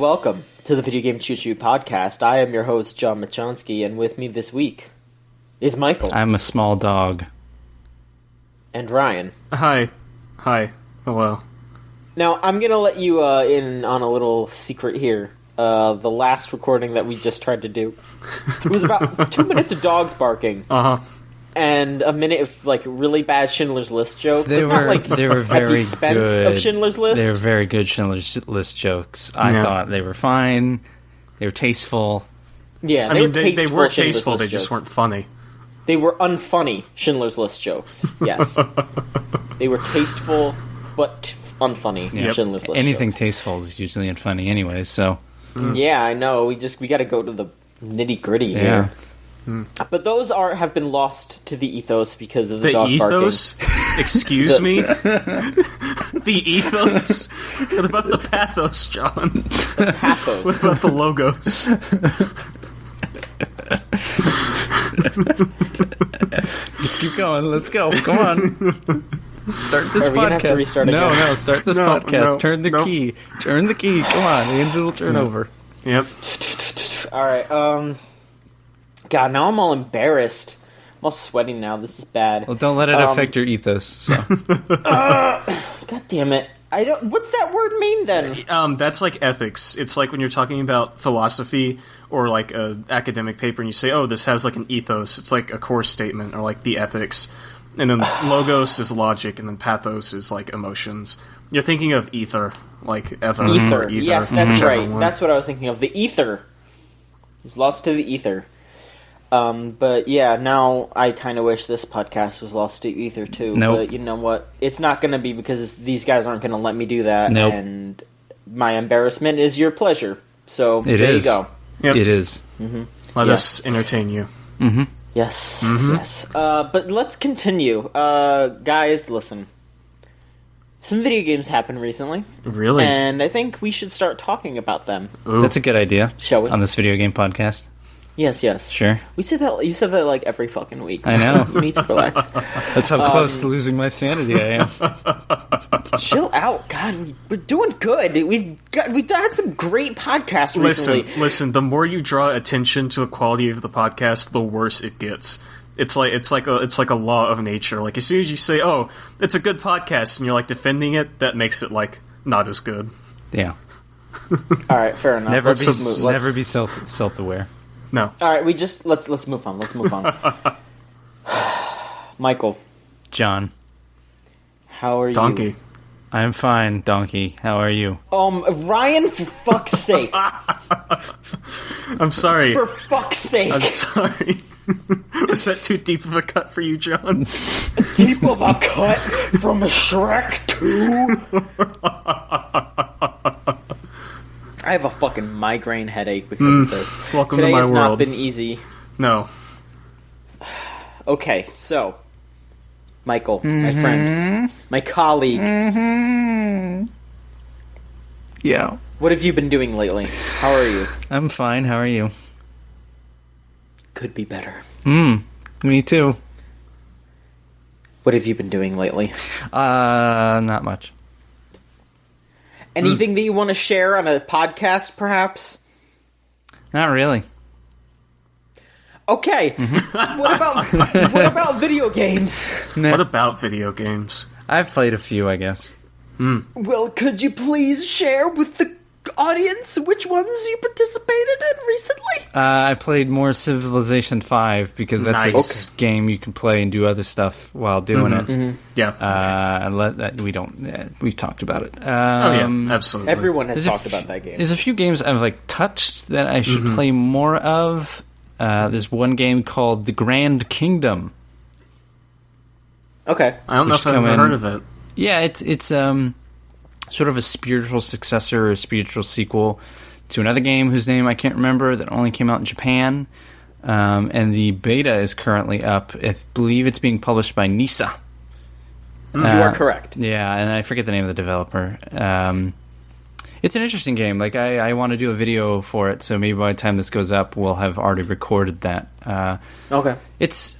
welcome to the Video Game Choo Choo podcast. I am your host, John Machonsky, and with me this week is Michael. I'm a small dog. And Ryan. Hi. Hello. Now, I'm going to let you in on a little secret here. The last recording that we just tried to do, it was about 2 minutes of dogs barking. Uh-huh. And a minute of, really bad Schindler's List jokes. They were very at the expense good. of Schindler's List. They were very good Schindler's List jokes. I thought they were fine. They were tasteful. Yeah, they were tasteful. They just weren't funny. They were unfunny Schindler's List jokes. Yes, they were tasteful but unfunny Schindler's List. Anything jokes. Tasteful is usually unfunny, anyways. So yeah, I know. We got to go to the nitty gritty here. But those have been lost to the ethos because of the dog ethos? barking. Excuse me? The ethos? What about the pathos, John? The pathos. What about the logos? let's keep going. Let's go. Come on. Start this podcast. Are we gonna have to restart again? No, start this podcast. No, Turn the key. Turn the key. Come on. The engine will turn over. Yep. Alright, God, now I'm all embarrassed. I'm all sweating now. This is bad. Well, don't let it affect your ethos. So. God damn it. What's that word mean, then? That's like ethics. It's like when you're talking about philosophy or like an academic paper and you say, oh, this has like an ethos. It's like a core statement or like the ethics. And then logos is logic and then pathos is like emotions. You're thinking of ether, like ether. Ether. Or ether. Yes, that's right. One. That's what I was thinking of. The ether. It's lost to the ether. But yeah, now I kind of wish this podcast was lost to ether too. Nope. But you know what? It's not going to be because these guys aren't going to let me do that. Nope. And my embarrassment is your pleasure. So there you go. Yep. It is. Mm-hmm. Let us entertain you. Mm-hmm. Yes. Yes. But let's continue. Guys, listen. Some video games happened recently. Really? And I think we should start talking about them. Ooh. That's a good idea. Shall we? On this video game podcast. Yes. Sure. We say that. You said that like every fucking week. I know. You need to relax. That's how close to losing my sanity I am. Chill out, God. We're doing good. We've had some great podcasts recently. Listen. The more you draw attention to the quality of the podcast, the worse it gets. It's like a law of nature. Like as soon as you say, "Oh, it's a good podcast," and you're like defending it, that makes it like not as good. Yeah. All right, fair enough. Never be self-aware. No. All right, let's move on. Let's move on. Michael, John. how are you? Donkey. I'm fine, Donkey. How are you? Ryan, for fuck's sake. I'm sorry. For fuck's sake. I'm sorry. Was that too deep of a cut for you, John? Deep of a cut from Shrek 2? I have a fucking migraine headache because of this. Welcome Today to my has world. not been easy. No. Okay, so Michael, my friend, my colleague, Yeah. what have you been doing lately? How are you? I'm fine. How are you? Could be better. Me too. What have you been doing lately? Not much. Anything that you want to share on a podcast, perhaps? Not really. Okay. What about video games? What about video games? I've played a few, I guess. Well, could you please share with the audience which ones you participated in recently? I played more Civilization 5 because that's Nice. a game you can play and do other stuff while doing it. Yeah. We've talked about it. Absolutely. Everyone has There's talked about that game. There's a few games I've touched that I should play more of. There's one game called The Grand Kingdom. Okay. I don't know if I've ever heard of it. Yeah, it's sort of a spiritual successor or a spiritual sequel to another game whose name I can't remember that only came out in Japan. And the beta is currently up. I believe it's being published by Nisa. You are correct. Yeah, and I forget the name of the developer. It's an interesting game. I want to do a video for it, so maybe by the time this goes up, we'll have already recorded that. Okay. It's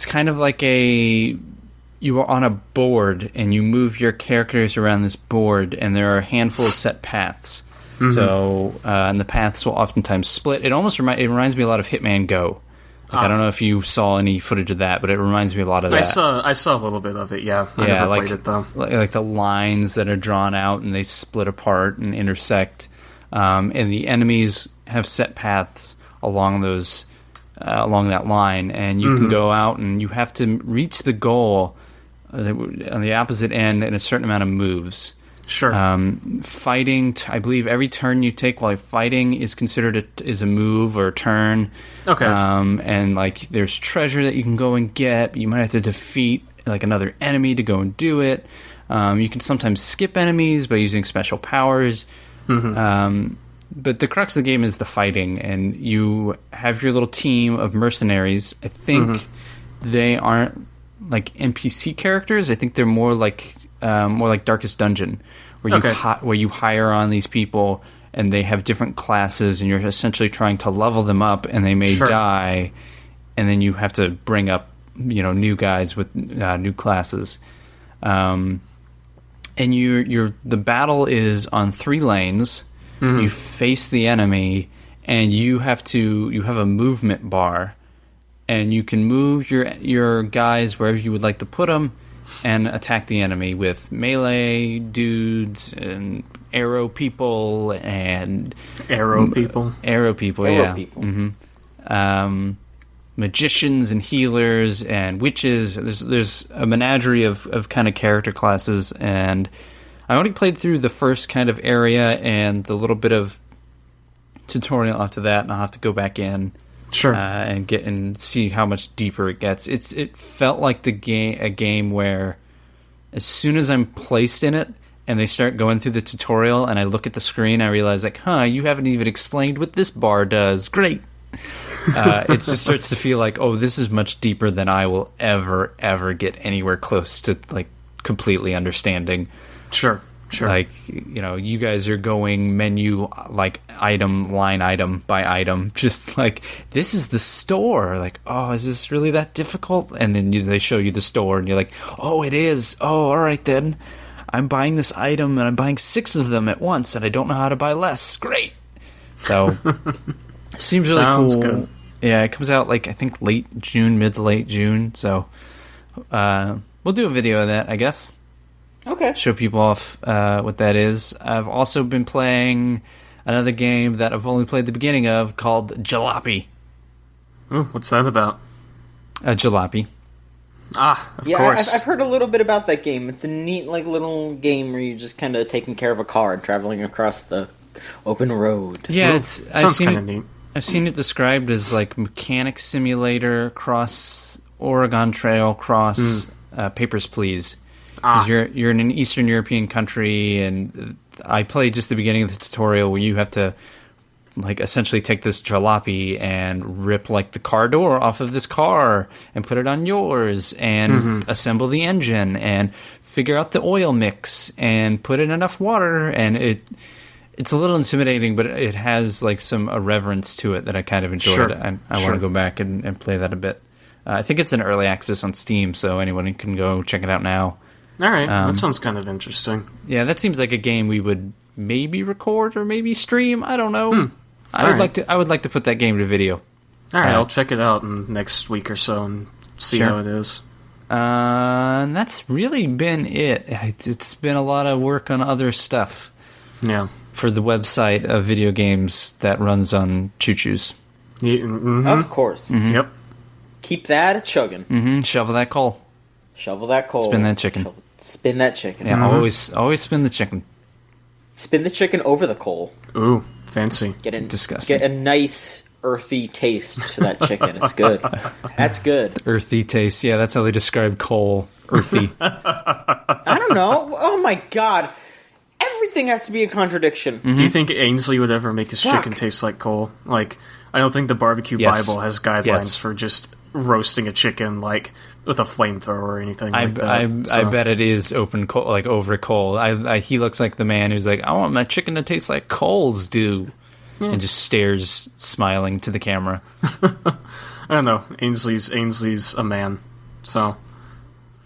kind of like you are on a board, and you move your characters around this board, and there are a handful of set paths. So, and the paths will oftentimes split. It almost it reminds me a lot of Hitman Go. Like, I don't know if you saw any footage of that, but it reminds me a lot of that. I saw a little bit of it, yeah. I never played it, though. Like the lines that are drawn out and they split apart and intersect. And the enemies have set paths along those, along that line. And you can go out and you have to reach the goal on the opposite end in a certain amount of moves. Sure. Fighting, I believe every turn you take while fighting is considered is a move or a turn. Okay. And like there's treasure that you can go and get. You might have to defeat like another enemy to go and do it. You can sometimes skip enemies by using special powers. But the crux of the game is the fighting, and you have your little team of mercenaries. I think they aren't like NPC characters. I think they're more like Darkest Dungeon, where you hire on these people and they have different classes, and you're essentially trying to level them up, and they may die, and then you have to bring up new guys with new classes. And the battle is on 3 lanes. You face the enemy, and you have a movement bar, and you can move your guys wherever you would like to put them, and attack the enemy with melee dudes and arrow people and arrow people, magicians and healers and witches. There's a menagerie of kind of character classes, and I only played through the first kind of area and the little bit of tutorial after that, and I'll have to go back in. Sure. And see how much deeper it gets. It felt like a game where as soon as I'm placed in it and they start going through the tutorial and I look at the screen, I realize like, you haven't even explained what this bar does. Great. It just starts to feel like, this is much deeper than I will ever get anywhere close to like completely understanding. Sure. Like, you guys are going menu, like, line item by item. Just like, this is the store. Like, is this really that difficult? And then they show you the store, and you're like, it is. All right, then. I'm buying this item, and I'm buying 6 of them at once, and I don't know how to buy less. Great. So, seems really Sounds cool. Good. Yeah, it comes out, like, I think mid to late June. So, we'll do a video of that, I guess. Okay. Show people off what that is. I've also been playing another game that I've only played the beginning of called Jalopy. Oh, what's that about? Jalopy. Of course. I've heard a little bit about that game. It's a neat, like, little game where you're just kind of taking care of a car and traveling across the open road. Yeah, sounds kind of neat. I've seen it described as like mechanic simulator cross Oregon Trail cross Papers, Please. Because you're in an Eastern European country, and I played just the beginning of the tutorial where you have to like essentially take this jalopy and rip like the car door off of this car and put it on yours and assemble the engine and figure out the oil mix and put in enough water, and it's a little intimidating, but it has like some irreverence to it that I kind of enjoyed. Sure. And I want to go back and play that a bit. I think it's in early access on Steam, so anyone can go check it out now. All right, that sounds kind of interesting. Yeah, that seems like a game we would maybe record or maybe stream. I don't know. I would like to put that game to video. All right, I'll check it out in next week or so and see how it is. And that's really been it. It's been a lot of work on other stuff. Yeah. For the website of video games that runs on choo-choos. Of course. Yep. Keep that a-chugging. Shovel that coal. Shovel that coal. Spin that chicken. Spin that chicken. Yeah, always spin the chicken. Spin the chicken over the coal. Ooh, fancy. Disgusting. Get a nice earthy taste to that chicken. It's good. That's good. Earthy taste. Yeah, that's how they describe coal. Earthy. I don't know. Oh my god. Everything has to be a contradiction. Do you think Ainsley would ever make his chicken taste like coal? Like, I don't think the Barbecue Bible has guidelines for just roasting a chicken like with a flamethrower or anything like that. I bet it is open coal, like over coal. He looks like the man who's like, I want my chicken to taste like coals do, and just stares smiling to the camera. I don't know. Ainsley's a man, so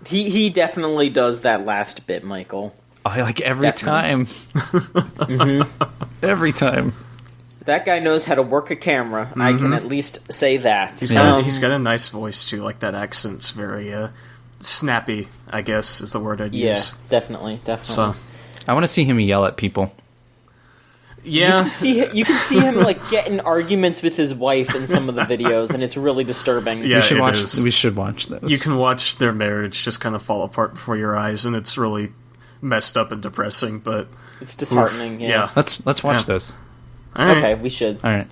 he definitely does that last bit, Michael. I like every time. Every time. That guy knows how to work a camera. I can at least say that. He's got a nice voice, too. Like, that accent's very snappy, I guess, is the word I'd use. Yeah, definitely. So, I want to see him yell at people. yeah. You can see him like get in arguments with his wife in some of the videos, and it's really disturbing. Yeah, We should watch those. You can watch their marriage just kind of fall apart before your eyes, and it's really messed up and depressing, but... It's disheartening, yeah. Let's watch those. All right. Okay, we should. All right.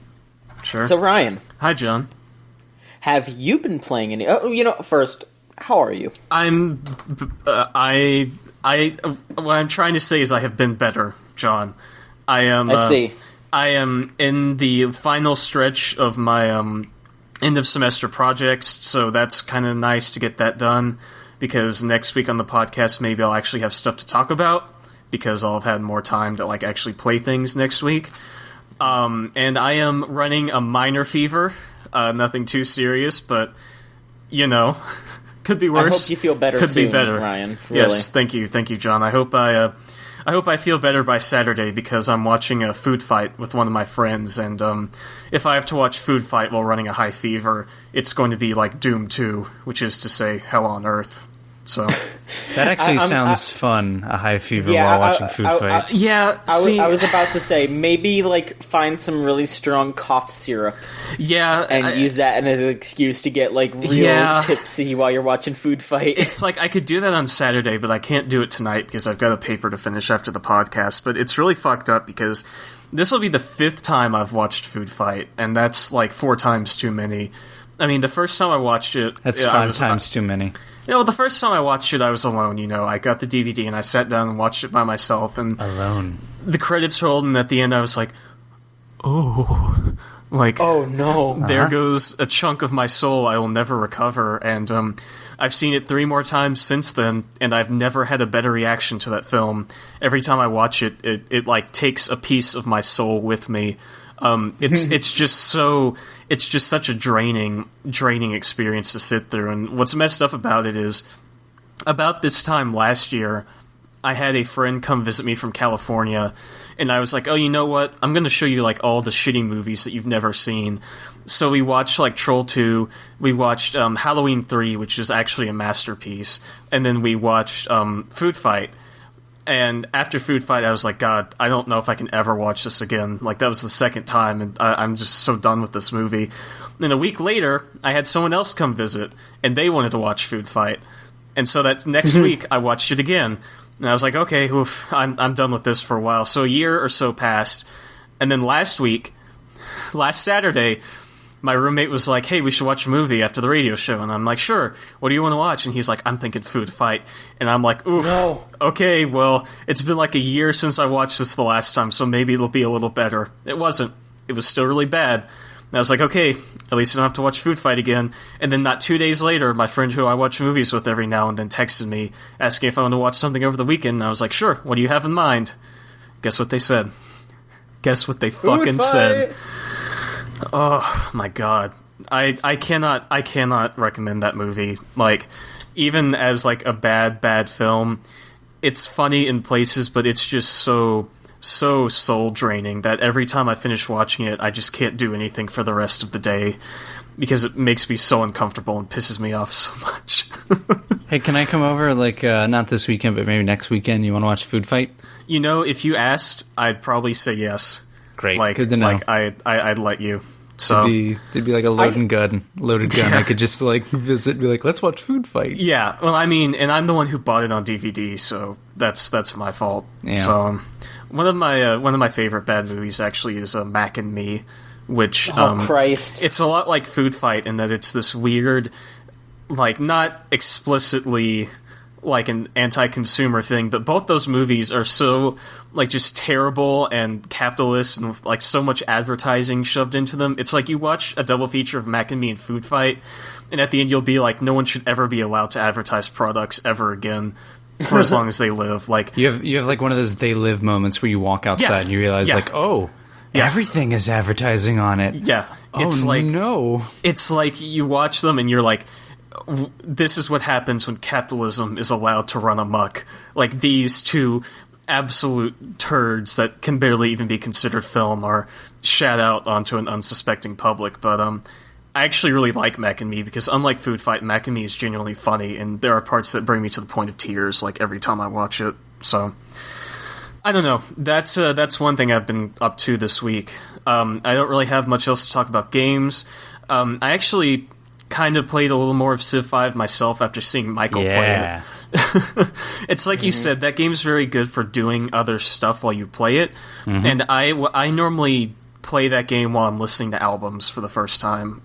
Sure. So, Ryan, Hi, John. have you been playing any... Oh, first, how are you? What I'm trying to say is I have been better, John. I am... I see. I am in the final stretch of my end of semester projects, so that's kind of nice to get that done, because next week on the podcast maybe I'll actually have stuff to talk about, because I'll have had more time to like actually play things next week. And I am running a minor fever, nothing too serious, but could be worse. I hope you feel better Could soon, be better. Ryan. Really. Yes, thank you, John. I hope I feel better by Saturday, because I'm watching a food fight with one of my friends, and if I have to watch food fight while running a high fever, it's going to be like Doom 2, which is to say Hell on Earth. So that actually sounds fun. A high fever while watching food fight. I was about to say maybe like find some really strong cough syrup. Yeah, and use that as an excuse to get like real tipsy while you're watching food fight. It's like I could do that on Saturday, but I can't do it tonight because I've got a paper to finish after the podcast. But it's really fucked up because this will be the 5th time I've watched food fight, and that's like 4 times too many. I mean, the first time I watched it... That's 5 times too many. The first time I watched it, I was alone, I got the DVD and I sat down and watched it by myself. And alone. The credits rolled, and at the end I was like, oh... Like, oh no. There goes a chunk of my soul I will never recover. And I've seen it 3 more times since then, and I've never had a better reaction to that film. Every time I watch it, it like takes a piece of my soul with me. It's just such a draining experience to sit through. And what's messed up about it is, about this time last year, I had a friend come visit me from California, and I was like, oh, you know what? I'm going to show you like all the shitty movies that you've never seen. So we watched like Troll 2, we watched Halloween 3, which is actually a masterpiece, and then we watched Food Fight. And after Food Fight, I was like, God, I don't know if I can ever watch this again. Like, that was the 2nd time, and I'm just so done with this movie. Then a week later, I had someone else come visit, and they wanted to watch Food Fight. And so that's next week, I watched it again. And I was like, okay, oof, I'm done with this for a while. So a year or so passed, and then last Saturday, my roommate was like, hey, we should watch a movie after the radio show. And I'm like, sure, what do you want to watch? And he's like, I'm thinking Food Fight. And I'm like, oof, no. Okay, well, it's been like a year since I watched this the last time, so maybe it'll be a little better. It wasn't. It was still really bad. And I was like, okay, at least I don't have to watch Food Fight again. And then not 2 days later, my friend who I watch movies with every now and then texted me, asking if I want to watch something over the weekend. And I was like, sure, what do you have in mind? Guess what they said? Guess what they fucking said? Oh my god. I cannot recommend that movie. Like, even as like a bad film, it's funny in places, but it's just so soul draining that every time I finish watching it, I just can't do anything for the rest of the day because it makes me so uncomfortable and pisses me off so much. Hey, can I come over, like, not this weekend, but maybe next weekend? You want to watch Food Fight? If you asked, I'd probably say yes. Great, like, good to know. Like, I'd let you. So they'd be like a loaded gun. Yeah. I could just like visit and be like, let's watch Food Fight. Yeah, well, I mean, and I'm the one who bought it on DVD, so that's my fault. Yeah. So one of my favorite bad movies actually is Mac and Me, which Christ, it's a lot like Food Fight in that it's this weird, like, not explicitly like an anti-consumer thing, but both those movies are so like just terrible and capitalist and with like so much advertising shoved into them. It's like you watch a double feature of Mac and Me and Food Fight, and at the end you'll be like, no one should ever be allowed to advertise products ever again for as long as they live. Like you have like one of those they live moments where you walk outside and you realize like, oh, everything is advertising on it. Yeah, it's no. It's like you watch them and you're like, this is what happens when capitalism is allowed to run amok. Like, these two absolute turds that can barely even be considered film are shat out onto an unsuspecting public. But I actually really like Mac and Me because, unlike Food Fight, Mac and Me is genuinely funny, and there are parts that bring me to the point of tears like every time I watch it. So I don't know. That's one thing I've been up to this week. I don't really have much else to talk about games. I actually kind of played a little more of Civ 5 myself after seeing Michael play it. It's like you said, that game's very good for doing other stuff while you play it. And I normally play that game while I'm listening to albums for the first time.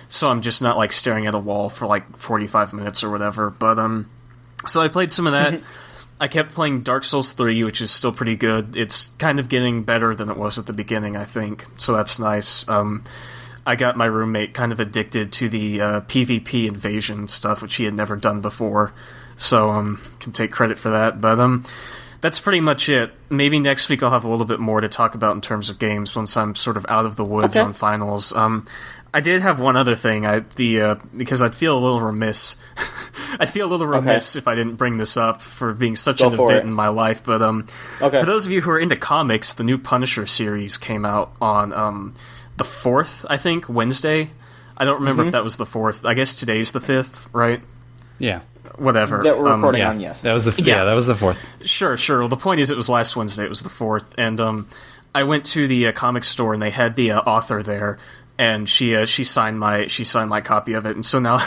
So I'm just not like staring at a wall for like 45 minutes or whatever. But so I played some of that. I kept playing Dark Souls 3, which is still pretty good. It's kind of getting better than it was at the beginning, I think. So that's nice. I got my roommate kind of addicted to the PvP invasion stuff, which he had never done before. So can take credit for that. But that's pretty much it. Maybe next week I'll have a little bit more to talk about in terms of games once I'm sort of out of the woods on finals. I did have one other thing. Because I'd feel a little remiss. I'd feel a little remiss if I didn't bring this up for being such an event in my life. But for those of you who are into comics, the new Punisher series came out on the 4th, I think, Wednesday. I don't remember if that was the 4th. I guess today's the 5th, right? Yeah. Whatever. That we're recording on, yes. That was the that was the 4th. Sure. Well, the point is, it was last Wednesday. It was the 4th, and I went to the comic store, and they had the author there, and she signed my copy of it, and so now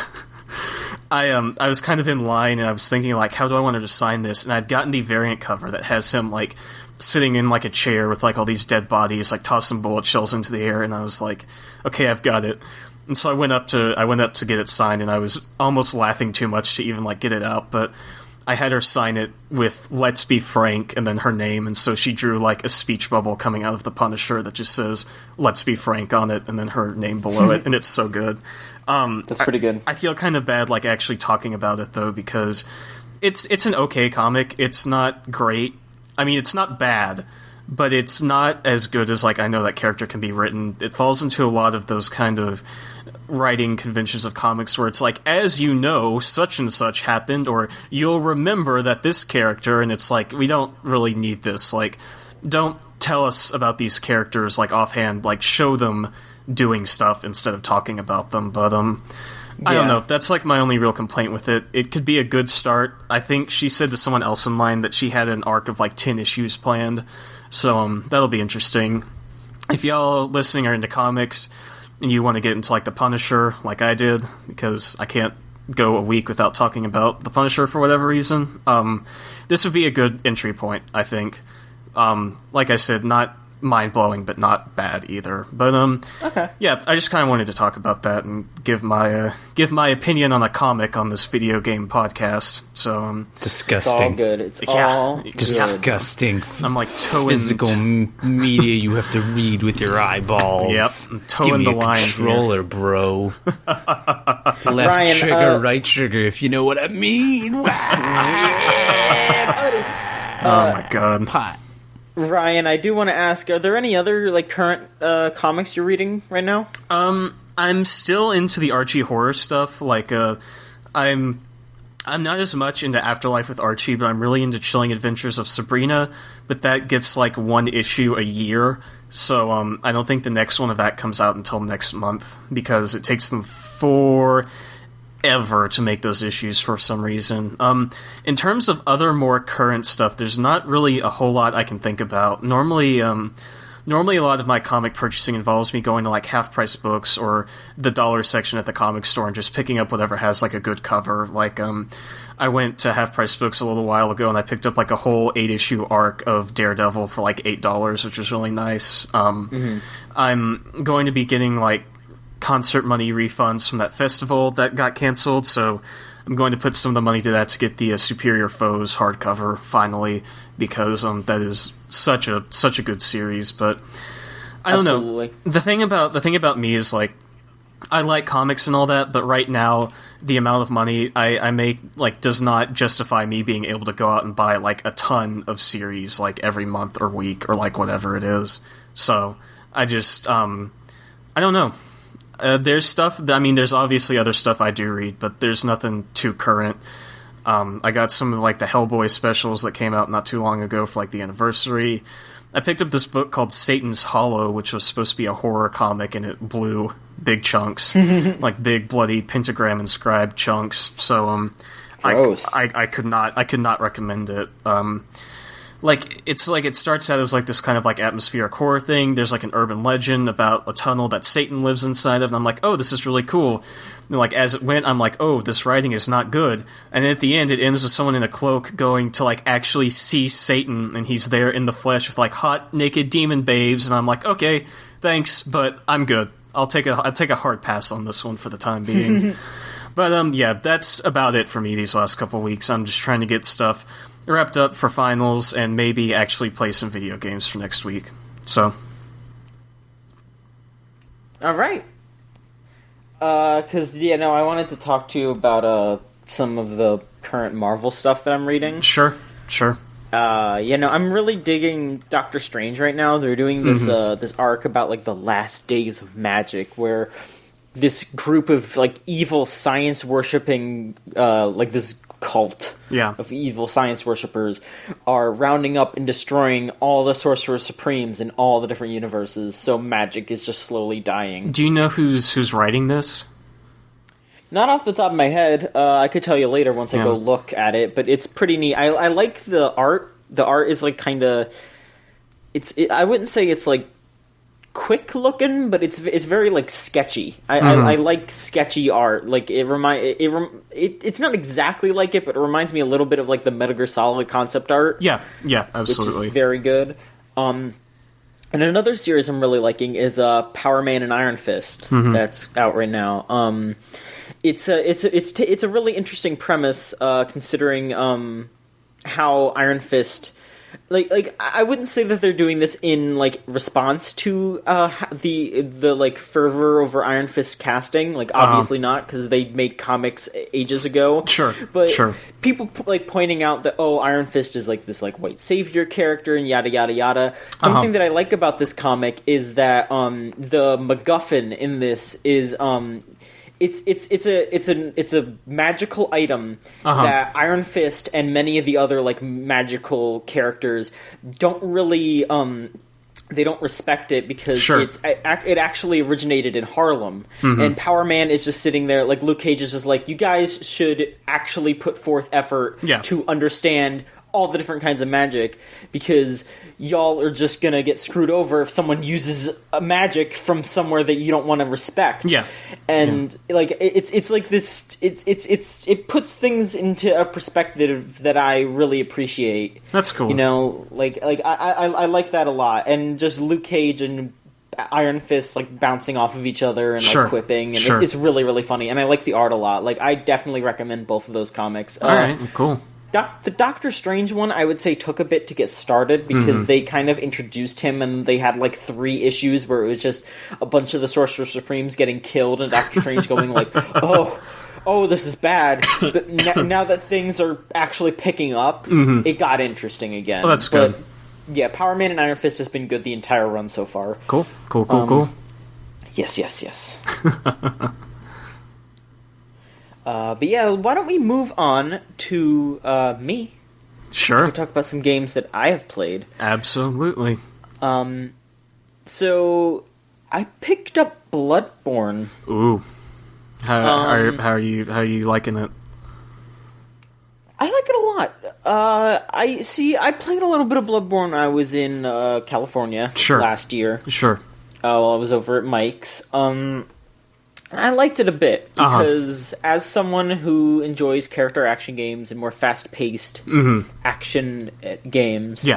I was kind of in line, and I was thinking like, how do I want her to sign this? And I'd gotten the variant cover that has him like sitting in like a chair with like all these dead bodies, like tossing bullet shells into the air, and I was like, okay, I've got it. And so I went up to get it signed, and I was almost laughing too much to even like get it out, but I had her sign it with "Let's be frank" and then her name, and so she drew like a speech bubble coming out of the Punisher that just says "Let's be frank" on it, and then her name below it, and it's so good. That's pretty good. I feel kind of bad like actually talking about it though, because it's an okay comic. It's not great. I mean, it's not bad, but it's not as good as, like, I know that character can be written. It falls into a lot of those kind of writing conventions of comics where it's like, as you know, such and such happened, or you'll remember that this character, and it's like, we don't really need this. Like, don't tell us about these characters, like, offhand. Like, show them doing stuff instead of talking about them. But, I don't know. That's like my only real complaint with it. It could be a good start. I think she said to someone else in line that she had an arc of like 10 issues planned. So that'll be interesting. If y'all listening are into comics and you want to get into like the Punisher, like I did, because I can't go a week without talking about the Punisher for whatever reason, this would be a good entry point, I think. Like I said, not mind-blowing, but not bad either. But yeah, I just kind of wanted to talk about that and give my opinion on a comic on this video game podcast. So disgusting. It's all good. It's all good. Disgusting. I'm like towing physical media you have to read with your eyeballs. Yep, I'm towing the line. Controller, bro. Left Ryan, trigger, right trigger. If you know what I mean. Oh my god. Pot. Ryan, I do want to ask, are there any other like current comics you're reading right now? I'm still into the Archie horror stuff. Like, I'm not as much into Afterlife with Archie, but I'm really into Chilling Adventures of Sabrina. But that gets like one issue a year, so I don't think the next one of that comes out until next month because it takes them forever to make those issues for some reason. In terms of other more current stuff, there's not really a whole lot I can think about. Normally a lot of my comic purchasing involves me going to like half-price books or the dollar section at the comic store and just picking up whatever has like a good cover. Like I went to half-price books a little while ago and I picked up like a whole 8-issue arc of Daredevil for like $8, which was really nice. I'm going to be getting like concert money refunds from that festival that got canceled, so I'm going to put some of the money to that to get the Superior Foes hardcover finally, because that is such a good series. But I don't know. The thing about me is like I like comics and all that, but right now the amount of money I make like does not justify me being able to go out and buy like a ton of series like every month or week or like whatever it is. So I just I don't know. There's stuff. There's obviously other stuff I do read, but there's nothing too current. I got some of like the Hellboy specials that came out not too long ago for like the anniversary. I picked up this book called Satan's Hollow, which was supposed to be a horror comic, and it blew big chunks, like big bloody pentagram inscribed chunks. So Gross. I could not recommend it. Like it starts out as like this kind of like atmospheric horror thing. There's like an urban legend about a tunnel that Satan lives inside of, and I'm like, oh, this is really cool. And like as it went, I'm like, oh, this writing is not good. And then at the end, it ends with someone in a cloak going to like actually see Satan, and he's there in the flesh with like hot naked demon babes, and I'm like, okay, thanks, but I'm good. I'll take a hard pass on this one for the time being. But yeah, that's about it for me these last couple weeks. I'm just trying to get stuff wrapped up for finals and maybe actually play some video games for next week. So, all right. Because I wanted to talk to you about some of the current Marvel stuff that I'm reading. Sure. I'm really digging Doctor Strange right now. They're doing this this arc about like the last days of magic, where this group of like evil science worshipping like this cult of evil science worshippers are rounding up and destroying all the Sorcerer Supremes in all the different universes, so magic is just slowly dying. Do you know who's writing this? Not off the top of my head. I could tell you later once I go look at it, but it's pretty neat. I like the art. The art is like kind of... I wouldn't say it's like quick looking, but it's very like sketchy. I like sketchy art. Like it's not exactly like it, but it reminds me a little bit of like the Metal Gear Solid concept art. Yeah, absolutely. Which is very good. And another series I'm really liking is Power Man and Iron Fist that's out right now. It's a really interesting premise considering how Iron Fist. Like I wouldn't say that they're doing this in like response to the like fervor over Iron Fist casting. Like obviously not, because they made comics ages ago. Sure, but people like pointing out that Iron Fist is like this like white savior character and yada yada yada. Something that I like about this comic is that the MacGuffin in this is It's a magical item that Iron Fist and many of the other like magical characters don't really they don't respect it because it actually originated in Harlem, and Power Man is just sitting there like Luke Cage is just like, you guys should actually put forth effort to understand all the different kinds of magic, because y'all are just gonna get screwed over if someone uses a magic from somewhere that you don't want to respect. Like it's like this. It puts things into a perspective that I really appreciate. That's cool. You know, like I like that a lot, and just Luke Cage and Iron Fist like bouncing off of each other and like quipping, and it's really really funny, and I like the art a lot. Like I definitely recommend both of those comics. All right, cool. The Doctor Strange one, I would say, took a bit to get started because they kind of introduced him, and they had like 3 issues where it was just a bunch of the Sorcerer Supremes getting killed, and Doctor Strange going like, "Oh, this is bad." But now that things are actually picking up, it got interesting again. Oh, that's good. Yeah, Power Man and Iron Fist has been good the entire run so far. Cool. Yes. But yeah, why don't we move on to me? Sure. We'll talk about some games that I have played. Absolutely. So I picked up Bloodborne. Ooh. How are you liking it? I like it a lot. I played a little bit of Bloodborne when I was in California last year. Sure. While I was over at Mike's. I liked it a bit because as someone who enjoys character action games and more fast-paced action games,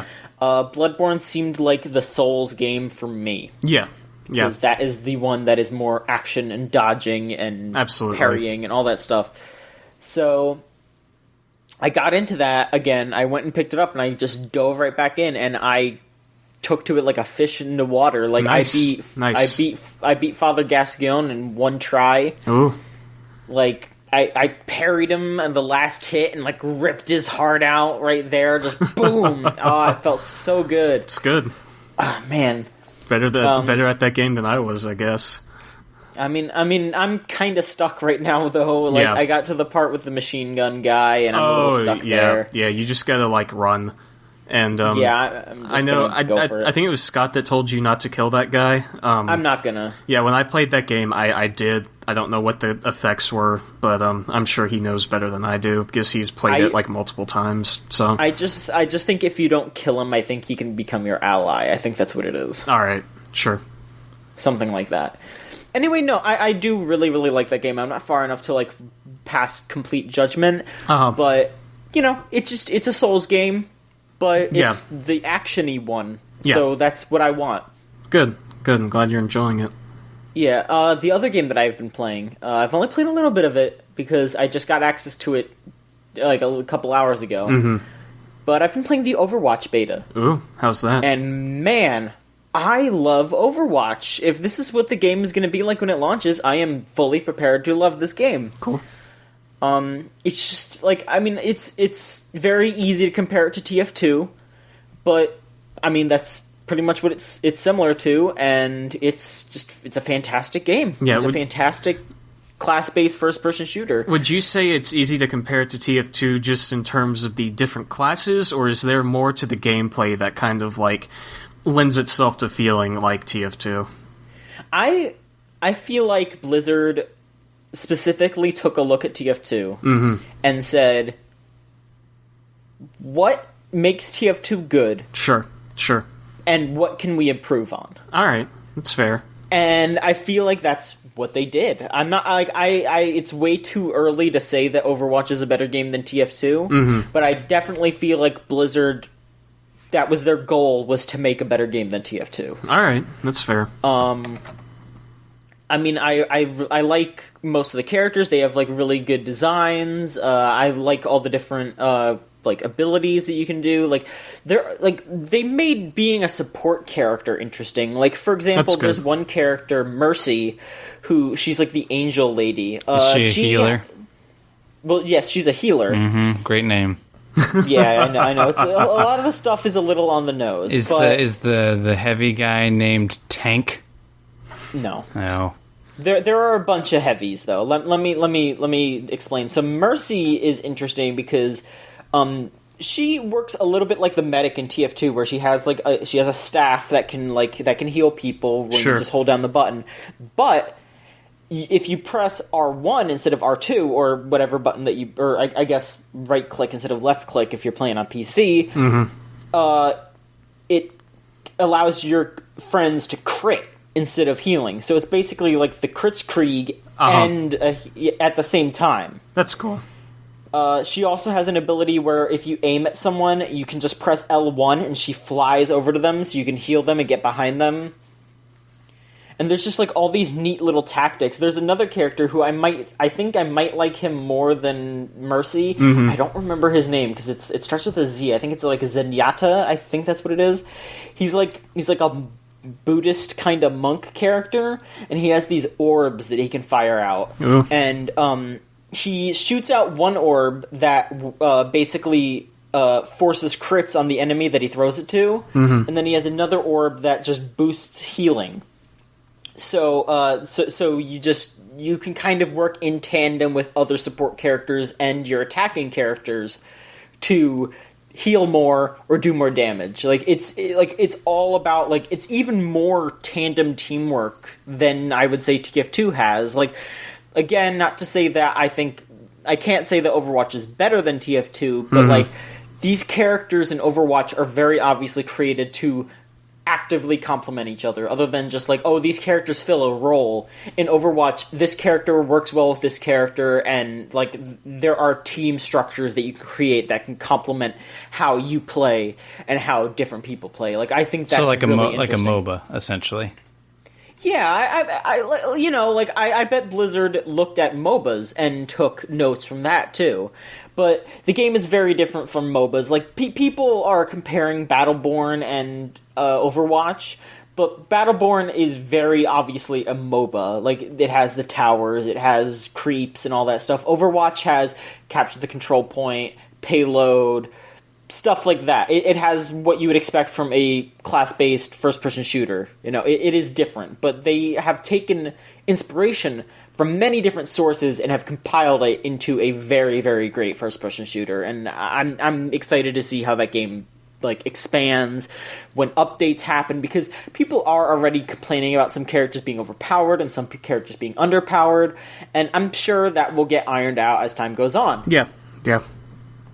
Bloodborne seemed like the Souls game for me. Yeah. Because that is the one that is more action and dodging and parrying and all that stuff. So I got into that again. I went and picked it up and I just dove right back in, and I took to it like a fish in the water. Like I beat Father Gascoigne in one try. Ooh. Like I parried him in the last hit and like ripped his heart out right there. Just boom. It felt so good. It's good. Man. Better at that game than I was, I guess. I mean, I'm kind of stuck right now, though. Like, I got to the part with the machine gun guy, and I'm a little stuck there. Yeah, you just gotta, like, run. And, I'm just I know, go for it. I think it was Scott that told you not to kill that guy. I'm not gonna. Yeah, when I played that game, I did. I don't know what the effects were, but I'm sure he knows better than I do, because he's played it, like, multiple times, so... I just think if you don't kill him, I think he can become your ally. I think that's what it is. Alright, sure. Something like that. Anyway, no, I do really, really like that game. I'm not far enough to, like, pass complete judgment, but, you know, it's a Souls game, but it's the action-y one, so that's what I want. Good. I'm glad you're enjoying it. Yeah, the other game that I've been playing, I've only played a little bit of it, because I just got access to it, like, a couple hours ago, but I've been playing the Overwatch beta. Ooh, how's that? And, man... I love Overwatch. If this is what the game is going to be like when it launches, I am fully prepared to love this game. Cool. It's just, like, I mean, it's very easy to compare it to TF2, but, I mean, that's pretty much what it's similar to, and it's a fantastic game. Yeah, it's a fantastic class-based first-person shooter. Would you say it's easy to compare it to TF2 just in terms of the different classes, or is there more to the gameplay that kind of, like... lends itself to feeling like TF2. I feel like Blizzard specifically took a look at TF2 and said, what makes TF2 good? Sure. And what can we improve on? Alright, that's fair. And I feel like that's what they did. I'm not like it's way too early to say that Overwatch is a better game than TF2, but I definitely feel like Blizzard... that was their goal, was to make a better game than TF2. Alright, that's fair. I mean, I like most of the characters. They have, like, really good designs. I like all the different, like, abilities that you can do. Like, they made being a support character interesting. Like, for example, there's one character, Mercy, who, she's, like, the angel lady. Is she a healer? Well, yes, she's a healer. Great name. Yeah, I know. It's a lot of the stuff is a little on the nose. Is the heavy guy named Tank? No. No. There are a bunch of heavies though. Let me explain. So Mercy is interesting because she works a little bit like the medic in TF2, where she has a staff that can heal people when you just hold down the button, but if you press R1 instead of R2, or whatever button that you... or I guess right click instead of left click if you're playing on PC, it allows your friends to crit instead of healing. So it's basically like the Kritzkrieg and at the same time. That's cool. She also has an ability where if you aim at someone, you can just press L1 and she flies over to them so you can heal them and get behind them. And there's just, like, all these neat little tactics. There's another character who I think I might like him more than Mercy. I don't remember his name, because it starts with a Z. I think it's, like, Zenyatta. I think that's what it is. He's like a Buddhist kind of monk character, and he has these orbs that he can fire out. Ooh. And he shoots out one orb that basically... forces crits on the enemy that he throws it to, and then he has another orb that just boosts healing. So you can kind of work in tandem with other support characters and your attacking characters to heal more or do more damage. It's all about, like, it's even more tandem teamwork than I would say TF2 has. Like, again, not to say that I can't say that Overwatch is better than TF2, but like, these characters in Overwatch are very obviously created to actively complement each other, other than just like, oh, these characters fill a role. In Overwatch, this character works well with this character, and like there are team structures that you can create that can complement how you play and how different people play. Like, I think that's so like really like a MOBA, essentially. Yeah, I bet Blizzard looked at MOBAs and took notes from that too. But the game is very different from MOBAs. Like, people are comparing Battleborn and Overwatch, but Battleborn is very obviously a MOBA. Like, it has the towers, it has creeps and all that stuff. Overwatch has capture the control point, payload, stuff like that. It has what you would expect from a class-based first-person shooter. It is different, but they have taken inspiration from many different sources and have compiled it into a very, very great first-person shooter. And I'm excited to see how that game expands when updates happen, because people are already complaining about some characters being overpowered and some characters being underpowered, and I'm sure that will get ironed out as time goes on. Yeah.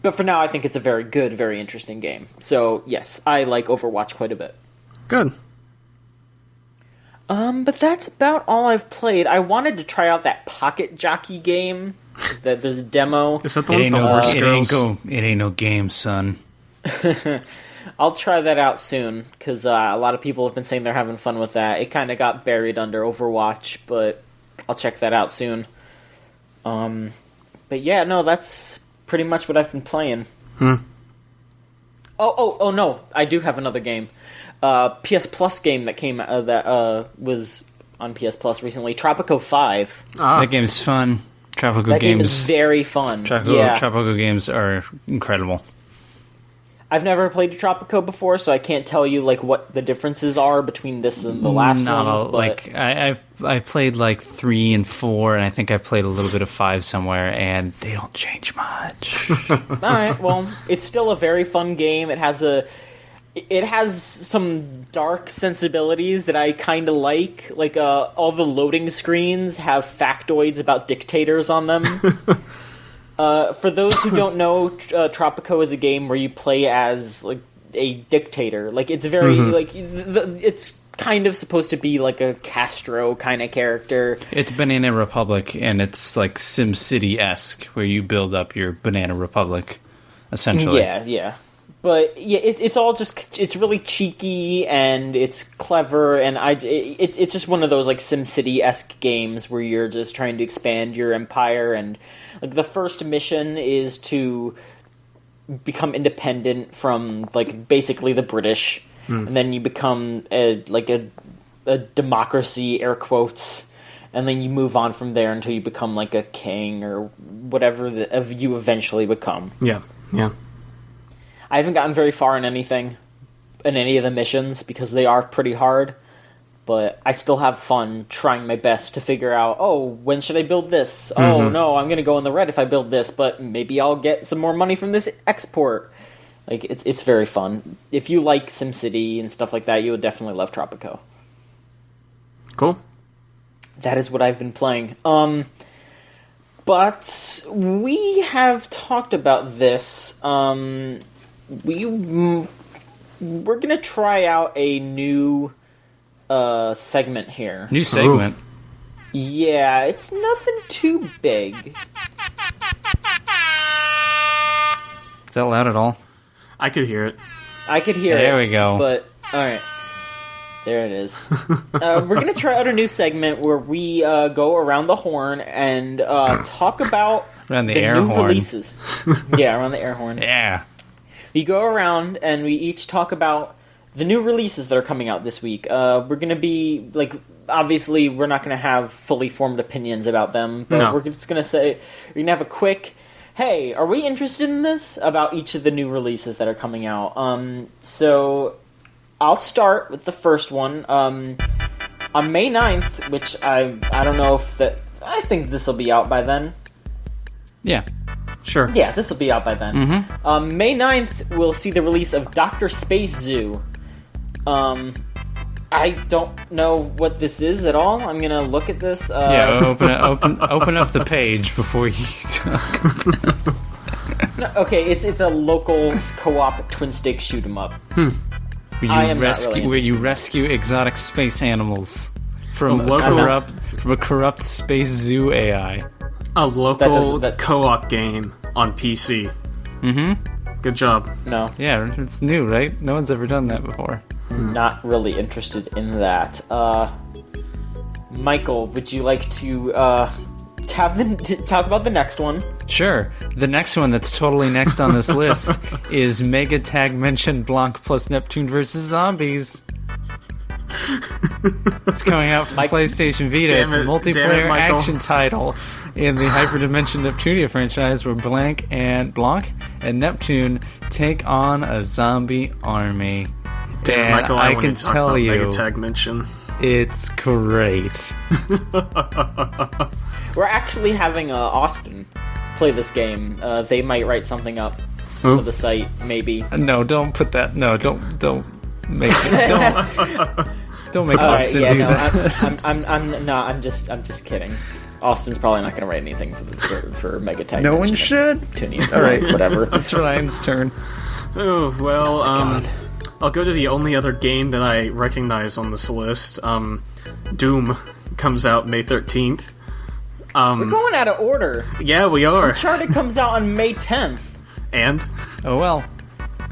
But for now, I think it's a very good, very interesting game. So yes, I like Overwatch quite a bit. Good. But that's about all I've played. I wanted to try out that Pocket Jockey game. There's a demo. Is that the one with the horse girls? It ain't no game, son. I'll try that out soon, because a lot of people have been saying they're having fun with that. It kind of got buried under Overwatch, but I'll check that out soon. But yeah, no, that's pretty much what I've been playing. Oh no, I do have another game. PS Plus game that came that was on PS Plus recently, Tropico 5. That game is fun. Tropico game is very fun. Tropico games are incredible. I've never played Tropico before, so I can't tell you what the differences are between this and the last ones. But I played 3 and 4, and I think I played a little bit of 5 somewhere, and they don't change much. All right, well, it's still a very fun game. It has some dark sensibilities that I kind of like. All the loading screens have factoids about dictators on them. For those who don't know, Tropico is a game where you play as a dictator. It's very it's kind of supposed to be like a Castro kind of character. It's Banana Republic, and it's SimCity-esque, where you build up your Banana Republic, essentially. Yeah. But yeah, it's all it's really cheeky and it's clever, and it's just one of those SimCity-esque games where you're just trying to expand your empire. And the first mission is to become independent from basically the British, and then you become a democracy, air quotes, and then you move on from there until you become a king or whatever you eventually become. Yeah. I haven't gotten very far in any of the missions because they are pretty hard, but I still have fun trying my best to figure out, when should I build this? Oh, no, I'm going to go in the red if I build this, but maybe I'll get some more money from this export. It's very fun. If you like SimCity and stuff like that, you would definitely love Tropico. Cool. That is what I've been playing. But we have talked about this. We're going to try out a new segment here. New segment? Ooh. Yeah, it's nothing too big. Is that loud at all? I could hear it. There we go. But, alright. There it is. We're going to try out a new segment where we go around the horn and talk about around the new air horn. releases. Yeah, around the air horn. Yeah. We go around and we each talk about the new releases that are coming out this week. We're going to be, obviously we're not going to have fully formed opinions about them, but we're just going to say, we're going to have a quick, hey, are we interested in this? About each of the new releases that are coming out. So I'll start with the first one. On May 9th, which I don't know if that... I think this will be out by then. Yeah. Sure. Yeah, this will be out by then. Mm-hmm. May 9th, we'll see the release of Dr. Space Zoo. I don't know what this is at all. I'm going to look at this. Open up the page before you talk. No, okay, it's a local co-op twin-stick shoot-'em-up. Where you rescue exotic space animals from a corrupt space zoo AI. A local co-op game on PC. Mm-hmm. Good job. No. Yeah, it's new, right? No one's ever done that before. Not really interested in that. Michael, would you like to talk about the next one? Sure. The next one that's totally next on this list is Mega Tag Mention Blanc plus Neptune vs. Zombies. It's coming out for PlayStation Vita. It's a multiplayer action title in the Hyperdimension Neptunia franchise, where Blanc and Neptune take on a zombie army. Damn, and Michael, I can tell you, Megatag Mention. It's great. We're actually having Austin play this game. They might write something up for the site, maybe. No, don't put that. No, don't make it. Don't make Austin do that. I'm just kidding. Austin's probably not going to write anything for Megatag. No one should. All right, whatever. It's Ryan's turn. Oh well. I'll go to the only other game that I recognize on this list. Doom comes out May 13th. We're going out of order. Yeah, we are. Uncharted comes out on May 10th. And? Oh well.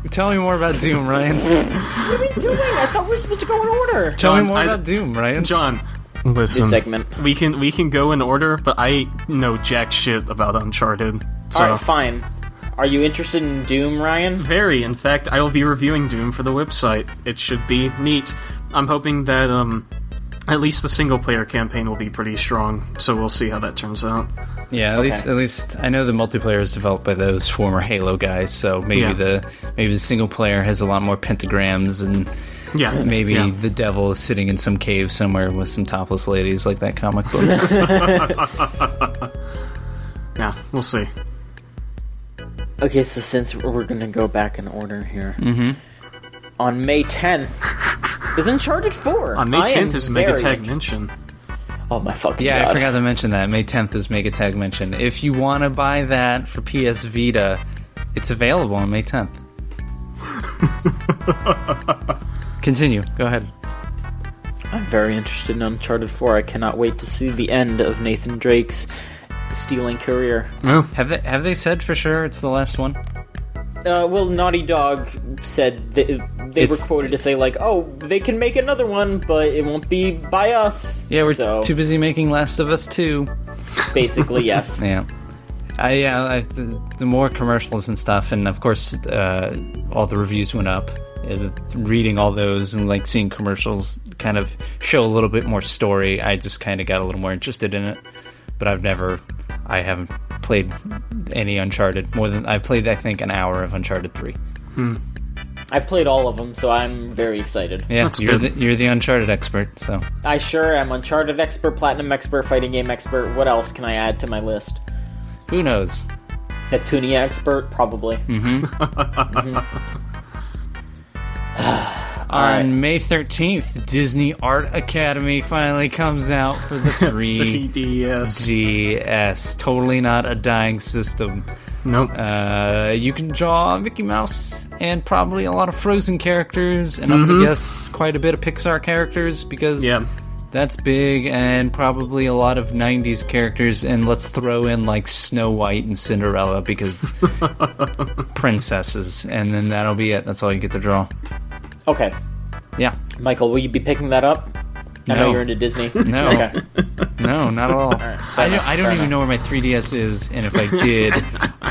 Tell me more about Doom, Ryan. What are we doing? I thought we were supposed to go in order. Tell me more about Doom, Ryan. John, listen. New segment. We can go in order, but I know jack shit about Uncharted. So. Alright, fine. Are you interested in Doom, Ryan? Very. In fact, I will be reviewing Doom for the website. It should be neat. I'm hoping that at least the single-player campaign will be pretty strong, so we'll see how that turns out. Yeah, at least I know the multiplayer is developed by those former Halo guys, so maybe the single player has a lot more pentagrams and maybe the devil is sitting in some cave somewhere with some topless ladies like that comic book. Yeah, we'll see. Okay, so since we're going to go back in order here. On May 10th is Uncharted 4. On May 10th is Megatag Mention. Oh my fucking god. Yeah, I forgot to mention that. May 10th is Megatag Mention. If you want to buy that for PS Vita, it's available on May 10th. Continue. Go ahead. I'm very interested in Uncharted 4. I cannot wait to see the end of Nathan Drake's stealing career. Oh. Have they said for sure it's the last one? Well, Naughty Dog said they were quoted to say, like, oh, they can make another one, but it won't be by us. Yeah, we're too busy making Last of Us 2. Basically, yes. Yeah. The more commercials and stuff, and of course, all the reviews went up. Reading all those and like seeing commercials kind of show a little bit more story. I just kind of got a little more interested in it. But I haven't played any Uncharted I've played, I think, an hour of Uncharted 3. I've played all of them, so I'm very excited. Yeah, you're the Uncharted expert, so. I sure am. Uncharted expert, Platinum expert, fighting game expert. What else can I add to my list? Who knows? Neptunia expert, probably. On May 13th, Disney Art Academy finally comes out for the 3DS. Totally not a dying system. Nope. You can draw Mickey Mouse and probably a lot of Frozen characters, and I'm gonna guess quite a bit of Pixar characters because that's big, and probably a lot of 90s characters, and let's throw in like Snow White and Cinderella because princesses, and then that'll be it. That's all you get to draw. Okay. Yeah. Michael, will you be picking that up? I know you're into Disney. No. Okay. No, not at all. Right. I don't even know where my 3DS is, and if I did,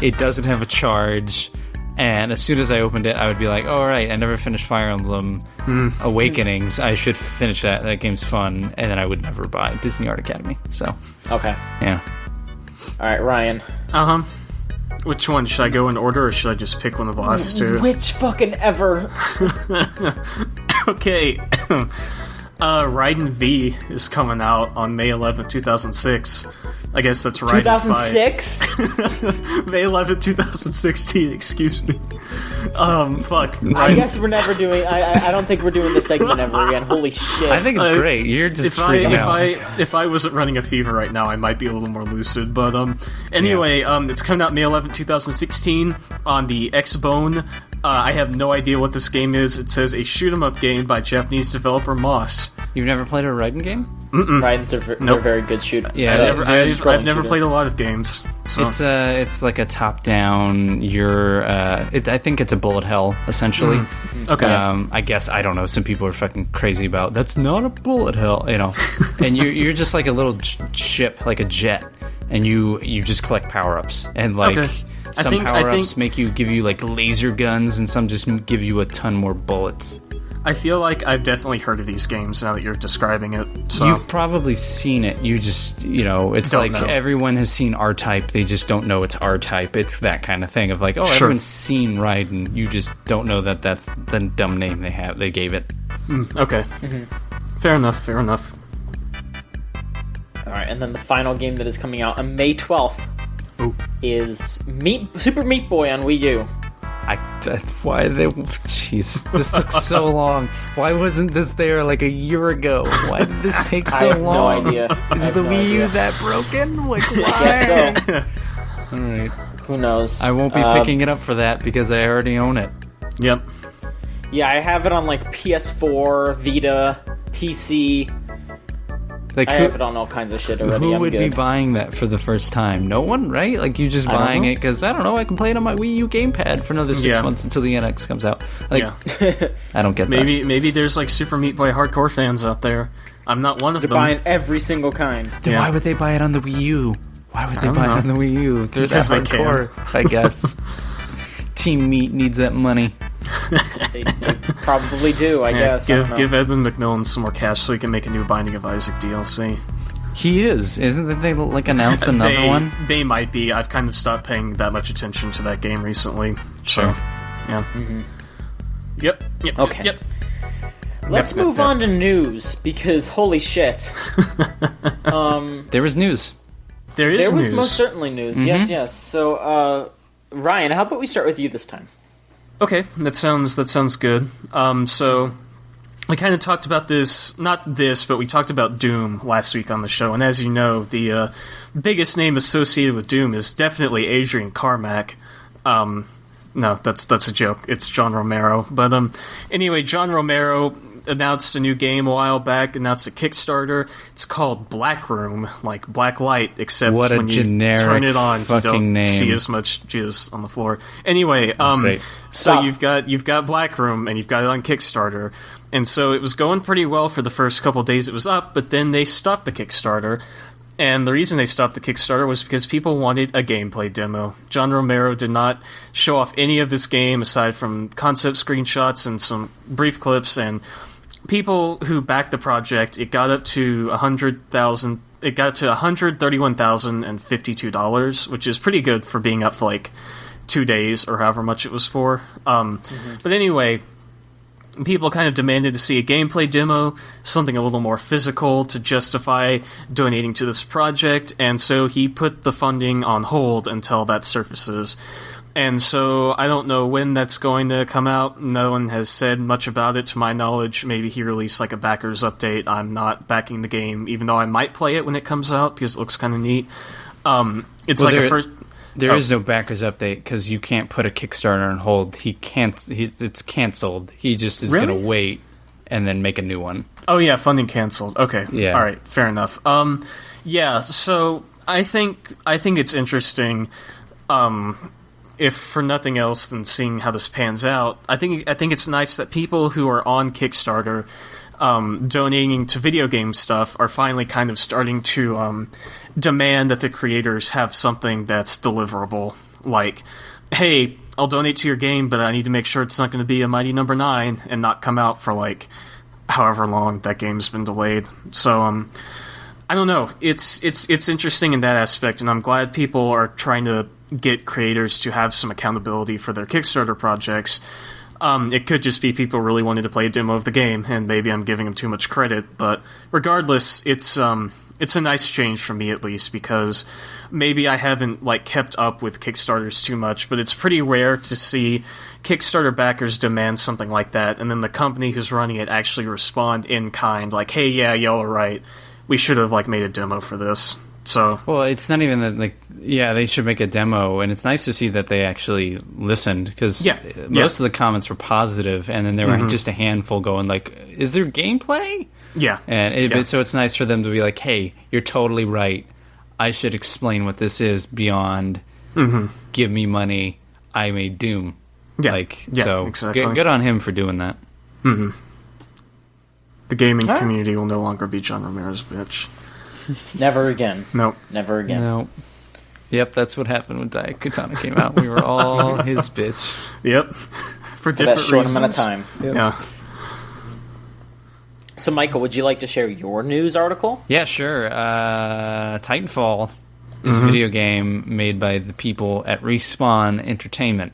it doesn't have a charge. And as soon as I opened it, I would be like, oh, right, I never finished Fire Emblem Awakenings. I should finish that. That game's fun. And then I would never buy Disney Art Academy. So. Okay. Yeah. All right, Ryan. Which one? Should I go in order, or should I just pick one of the last two? Which fucking ever? Okay. Raiden V is coming out on May 11th, 2006. I guess that's Raiden 2006? 5. May 11th, 2016, excuse me. Fuck. I guess we're never doing... I don't think we're doing this segment ever again. Holy shit. I think it's great. You're just freaking out. If I wasn't running a fever right now, I might be a little more lucid. But anyway, it's coming out May 11th, 2016 on the Xbone. I have no idea what this game is. It says a shoot-'em-up game by Japanese developer Moss. You've never played a Raiden game? Raiden's are they're very good shoot. Yeah, I've never played a lot of games. So. It's like a top-down. I think it's a bullet hell essentially. Okay. I guess I don't know. Some people are fucking crazy about that's not a bullet hell, you know. And you're just like a little ship, like a jet, and you just collect power-ups and like. Okay. Some power-ups give you like laser guns, and some just give you a ton more bullets. I feel like I've definitely heard of these games now that you're describing it. So. You've probably seen it. You just, it's don't like know. Everyone has seen R-Type. They just don't know it's R-Type. It's that kind of thing of like, everyone's seen Raiden. You just don't know that that's the dumb name they gave it. Okay. Fair enough. All right, and then the final game that is coming out on May 12th is Super Meat Boy on Wii U. Jeez, this took so long. Why wasn't this there like a year ago? Why did this take so long? I have no idea. Is the Wii U that broken? Like, why? I guess so. All right. Who knows? I won't be picking it up for that because I already own it. Yep. Yeah, I have it on like PS4, Vita, PC. Like, I have it on all kinds of shit already. Who would be buying that for the first time? No one, right? Like, you just buying it because, I don't know, I can play it on my Wii U gamepad for another 6 months until the NX comes out. Like, I don't get that. Maybe there's, like, Super Meat Boy hardcore fans out there. I'm not one of them. They're buying every single kind. Then why would they buy it on the Wii U? Why would they buy it on the Wii U? They're that hardcore, I guess. Team Meat needs that money. They probably do, I guess. Give Edmund McMillan some more cash so he can make a new Binding of Isaac DLC. He is. Isn't that they like announce another one? They might be. I've kind of stopped paying that much attention to that game recently. Sure. So, yeah. Yep. Okay. Yep. Let's move on to news, because holy shit. There was news. There was most certainly news. Yes. So, Ryan, how about we start with you this time? Okay, that sounds good. So we kind of talked about this, not this, but we talked about Doom last week on the show, and as you know, the biggest name associated with Doom is definitely Adrian Carmack. No, that's a joke. It's John Romero. But anyway, John Romero announced a new game a while back, announced a Kickstarter. It's called Black Room, like black light, except when you turn it on, you don't see as much jizz on the floor. Anyway, so you've got Black Room, and you've got it on Kickstarter. And so it was going pretty well for the first couple of days it was up, but then they stopped the Kickstarter. And the reason they stopped the Kickstarter was because people wanted a gameplay demo. John Romero did not show off any of this game aside from concept screenshots and some brief clips, and people who backed the project, it got up to $100,000. It got to $131,052, which is pretty good for being up for like 2 days or however much it was for. But anyway, people kind of demanded to see a gameplay demo, something a little more physical to justify donating to this project, and so he put the funding on hold until that surfaces. And so I don't know when that's going to come out. No one has said much about it to my knowledge. Maybe he released like a backers update. I'm not backing the game, even though I might play it when it comes out because it looks kind of neat. There is no backers update because you can't put a Kickstarter on hold. It's canceled. He just is going to wait and then make a new one. Oh yeah, funding canceled. Okay. Yeah. All right. Fair enough. Yeah. So I think it's interesting. If for nothing else than seeing how this pans out, I think it's nice that people who are on Kickstarter donating to video game stuff are finally kind of starting to demand that the creators have something that's deliverable. Like, hey, I'll donate to your game, but I need to make sure it's not going to be a Mighty Number 9 and not come out for like however long that game's been delayed. So I don't know. It's interesting in that aspect, and I'm glad people are trying to get creators to have some accountability for their Kickstarter projects. It could just be people really wanted to play a demo of the game, and maybe I'm giving them too much credit. But regardless, it's a nice change for me at least, because maybe I haven't like kept up with Kickstarters too much, but it's pretty rare to see Kickstarter backers demand something like that, and then the company who's running it actually respond in kind, like, "Hey, yeah, y'all are right. We should have like made a demo for this." So, well, it's not even that, like, yeah, they should make a demo, and it's nice to see that they actually listened, because most of the comments were positive, and then there were just a handful going, like, is there gameplay? Yeah. And so it's nice for them to be like, hey, you're totally right. I should explain what this is beyond give me money, I made Doom. Yeah. So exactly. Good on him for doing that. The gaming community will no longer be John Romero's bitch. Never again. Nope. Never again. No. Yep, that's what happened when Daikatana came out. We were all his bitch. Yep. For different that short reasons. amount of time. Yep. Yeah. So, Michael, would you like to share your news article? Yeah, sure. Titanfall is a video game made by the people at Respawn Entertainment,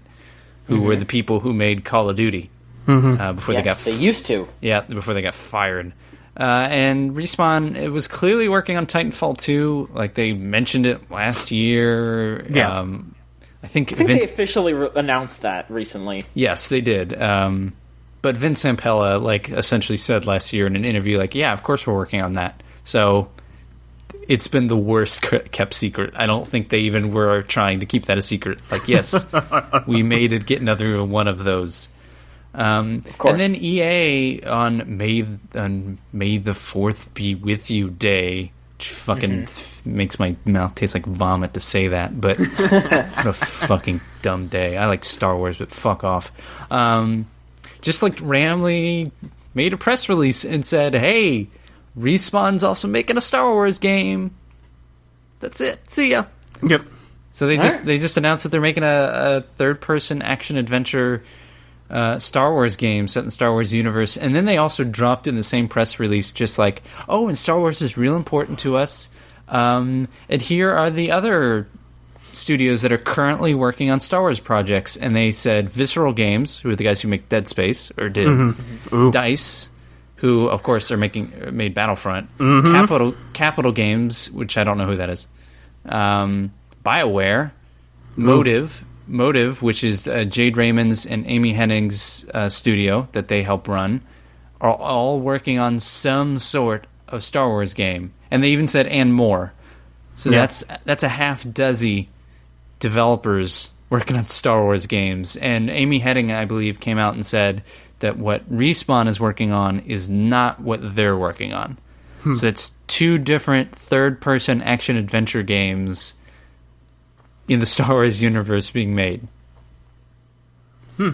who were the people who made Call of Duty before they used to. Yeah, before they got fired. And Respawn, it was clearly working on Titanfall 2. Like, they mentioned it last year. Yeah. I think they officially announced that recently. Yes, they did. But Vince Zampella, essentially said last year in an interview, yeah, of course we're working on that. So it's been the worst kept secret. I don't think they even were trying to keep that a secret. Yes, we made it get another one of those. Of course. And then EA on May the 4th be with you day, which fucking makes my mouth taste like vomit to say that, but what a fucking dumb day. I like Star Wars, but fuck off. Just randomly made a press release and said, hey, Respawn's also making a Star Wars game. That's it. See ya. Yep. So they just announced that third-person a third-person action-adventure Star Wars game set in the Star Wars universe. And then they also dropped in the same press release and Star Wars is real important to us. And here are the other studios that are currently working on Star Wars projects. And they said Visceral Games, who are the guys who make Dead Space, or did. DICE, who, of course, made Battlefront. Capital Games, which I don't know who that is. BioWare. Motive, which is Jade Raymond's and Amy Hennig's studio that they help run, are all working on some sort of Star Wars game. And they even said, and more. So that's a half dozen developers working on Star Wars games. And Amy Hennig, I believe, came out and said that what Respawn is working on is not what they're working on. So it's two different third-person action-adventure games in the Star Wars universe being made.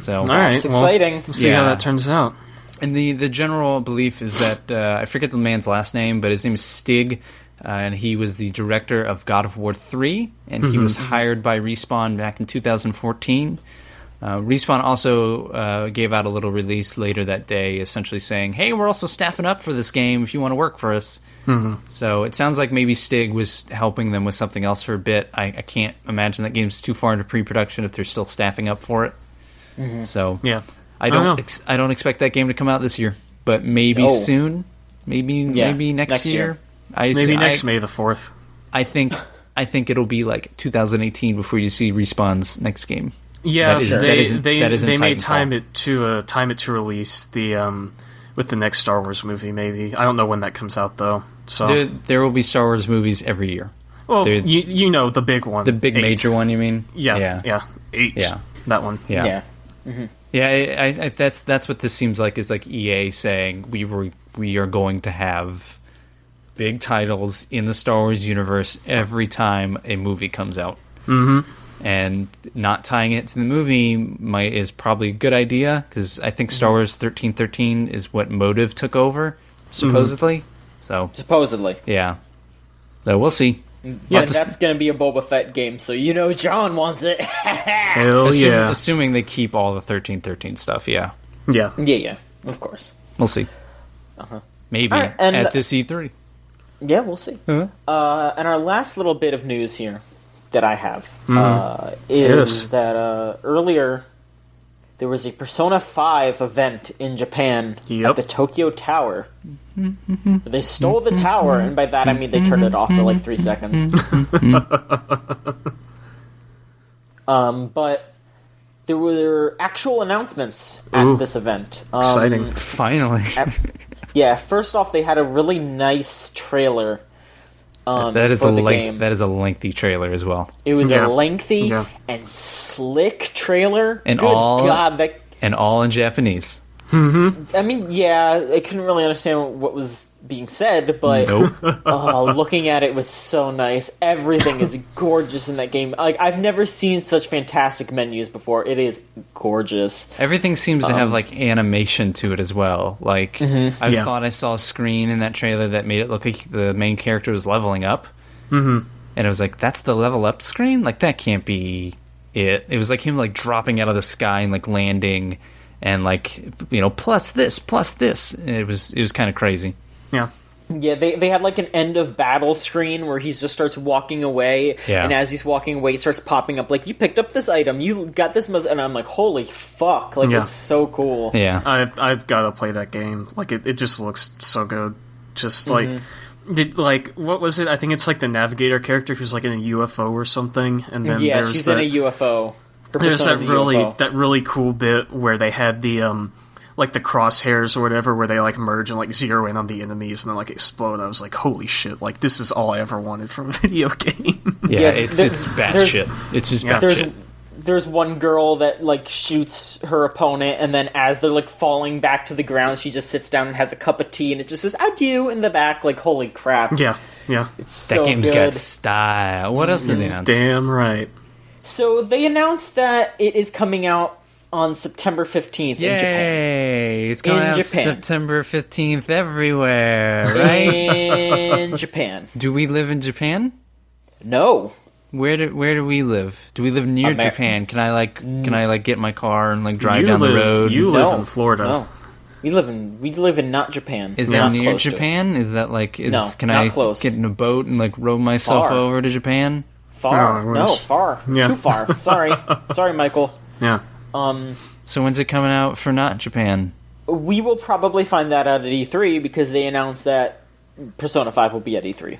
So, all right, it's exciting. We'll see how that turns out. And the general belief is that I forget the man's last name, but his name is Stig, and he was the director of God of War 3, and he was hired by Respawn back in 2014. Respawn also gave out a little release later that day, essentially saying, hey, we're also staffing up for this game if you want to work for us. So it sounds like maybe Stig was helping them with something else for a bit. I can't imagine that game's too far into pre-production if they're still staffing up for it. So yeah, I don't expect that game to come out this year, but maybe soon. Maybe next year. Maybe next May the 4th. I think it'll be 2018 before you see Respawn's next game. Yeah, they may time it to release the with the next Star Wars movie. Maybe I don't know when that comes out though. So there will be Star Wars movies every year. Well, you know the big one, the big 8. Major one. You mean? Yeah, 8. Yeah, that one. Yeah. Yeah, that's what this seems like. Is EA saying we are going to have big titles in the Star Wars universe every time a movie comes out. And not tying it to the movie is probably a good idea, because I think Star Wars 1313 is what Motive took over, supposedly. So supposedly, yeah. So we'll see. Yeah, that's going to be a Boba Fett game, so John wants it. Hell yeah! Assuming they keep all the 1313 stuff, yeah. Yeah, of course. We'll see. Maybe right, at this E3. Yeah, we'll see. And our last little bit of news here that I have is that earlier there was a Persona 5 event in Japan at the Tokyo Tower. They stole the tower, and by that I mean they turned it off for 3 seconds. But there were actual announcements at this event. Exciting. Finally. First off, they had a really nice trailer. That is a lengthy trailer as well. It was a lengthy and slick trailer. And all in Japanese. I mean, I couldn't really understand what was being said, but looking at it was so nice. Everything is gorgeous in that game. I've never seen such fantastic menus before. It is gorgeous. Everything seems to have animation to it as well. I thought I saw a screen in that trailer that made it look like the main character was leveling up. And it was that's the level up screen? That can't be it. It was him dropping out of the sky and landing, and like, plus this. It was kind of crazy. Yeah. Yeah, they had like an end of battle screen where he just starts walking away, and as he's walking away, it starts popping up like, you picked up this item, you got this, and I'm like, holy fuck, like, it's so cool. Yeah, I've got to play that game. Like, it just looks so good. Just like, what was it? I think it's like the navigator character who's like in a UFO or something, and then there's she's in a UFO. There's that really cool bit where they had the like the crosshairs or whatever, where they like merge and like zero in on the enemies and then like explode. I was like, holy shit, like this is all I ever wanted from a video game. It's bad shit. It's just bad shit. There's one girl that like shoots her opponent, and then as they're like falling back to the ground, she just sits down and has a cup of tea, and it just says adieu in the back. Like, holy crap. Yeah. It's so that game's good. got style. What else did they announce? Damn right. So they announced that it is coming out on September 15th in Japan. It's coming out September 15th everywhere, right? In Japan. Do we live in Japan? No. Where do we live? Do we live near Japan? Can I get in my car and like drive down the road? You live in Florida. No. We live in not Japan. Is that near Japan? Is that like can I close. Get in a boat and like row myself over to Japan? Far. No, far. Yeah. Too far. Sorry, Michael. Yeah. So when's it coming out for not Japan? We will probably find that out at E3 because they announced that Persona 5 will be at E3.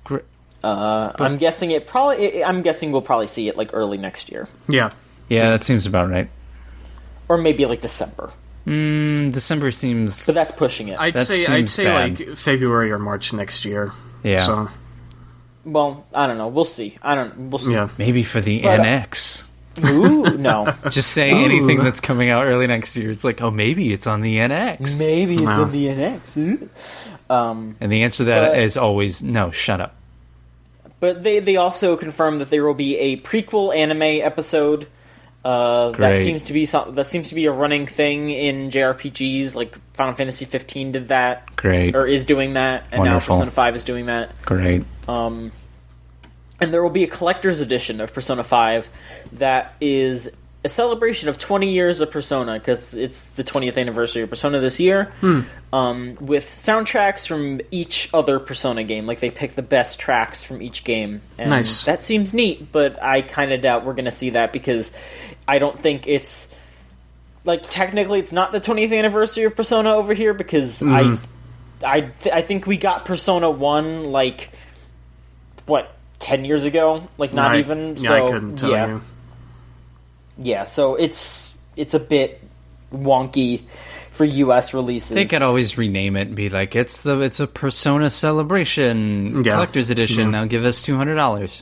Great. I'm guessing we'll probably see it like early next year. Yeah. Yeah, that seems about right. Or maybe like December. December seems... But that's pushing it. I'd say bad. Like February or March next year. Yeah. So. Well, I don't know. We'll see. We'll see. Yeah. Maybe for the NX. Ooh, no. Just saying anything that's coming out early next year. It's like, oh, maybe it's on the NX. Maybe it's on the NX. And the answer to that is always, no, shut up. But they also confirmed that there will be a prequel anime episode. That seems to be a running thing in JRPGs. Like Final Fantasy 15 did that. Great. Or is doing that. And Wonderful. now Persona 5 is doing that. Great. And there will be a collector's edition of Persona 5 that is a celebration of 20 years of Persona, because it's the 20th anniversary of Persona this year, with soundtracks from each other Persona game. Like, they pick the best tracks from each game. And nice. That seems neat, but I kind of doubt we're going to see that, because I don't think it's... Like, technically, it's not the 20th anniversary of Persona over here, because I think we got Persona 1, like, 10 years ago? Like, not even? Yeah, so, I couldn't tell you. Yeah, so it's a bit wonky for U.S. releases. They could always rename it and be like, it's a Persona Celebration Collector's Edition. Now give us $200.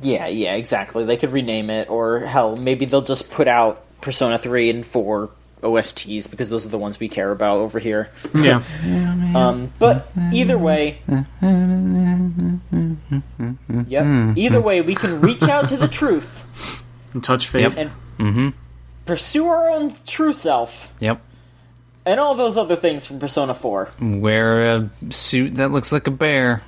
Yeah, exactly. They could rename it, or hell, maybe they'll just put out Persona 3 and 4 OSTs, because those are the ones we care about over here. Yeah. But either way... Either way, we can reach out to the truth. And touch faith. And pursue our own true self. Yep. And all those other things from Persona 4. Wear a suit that looks like a bear.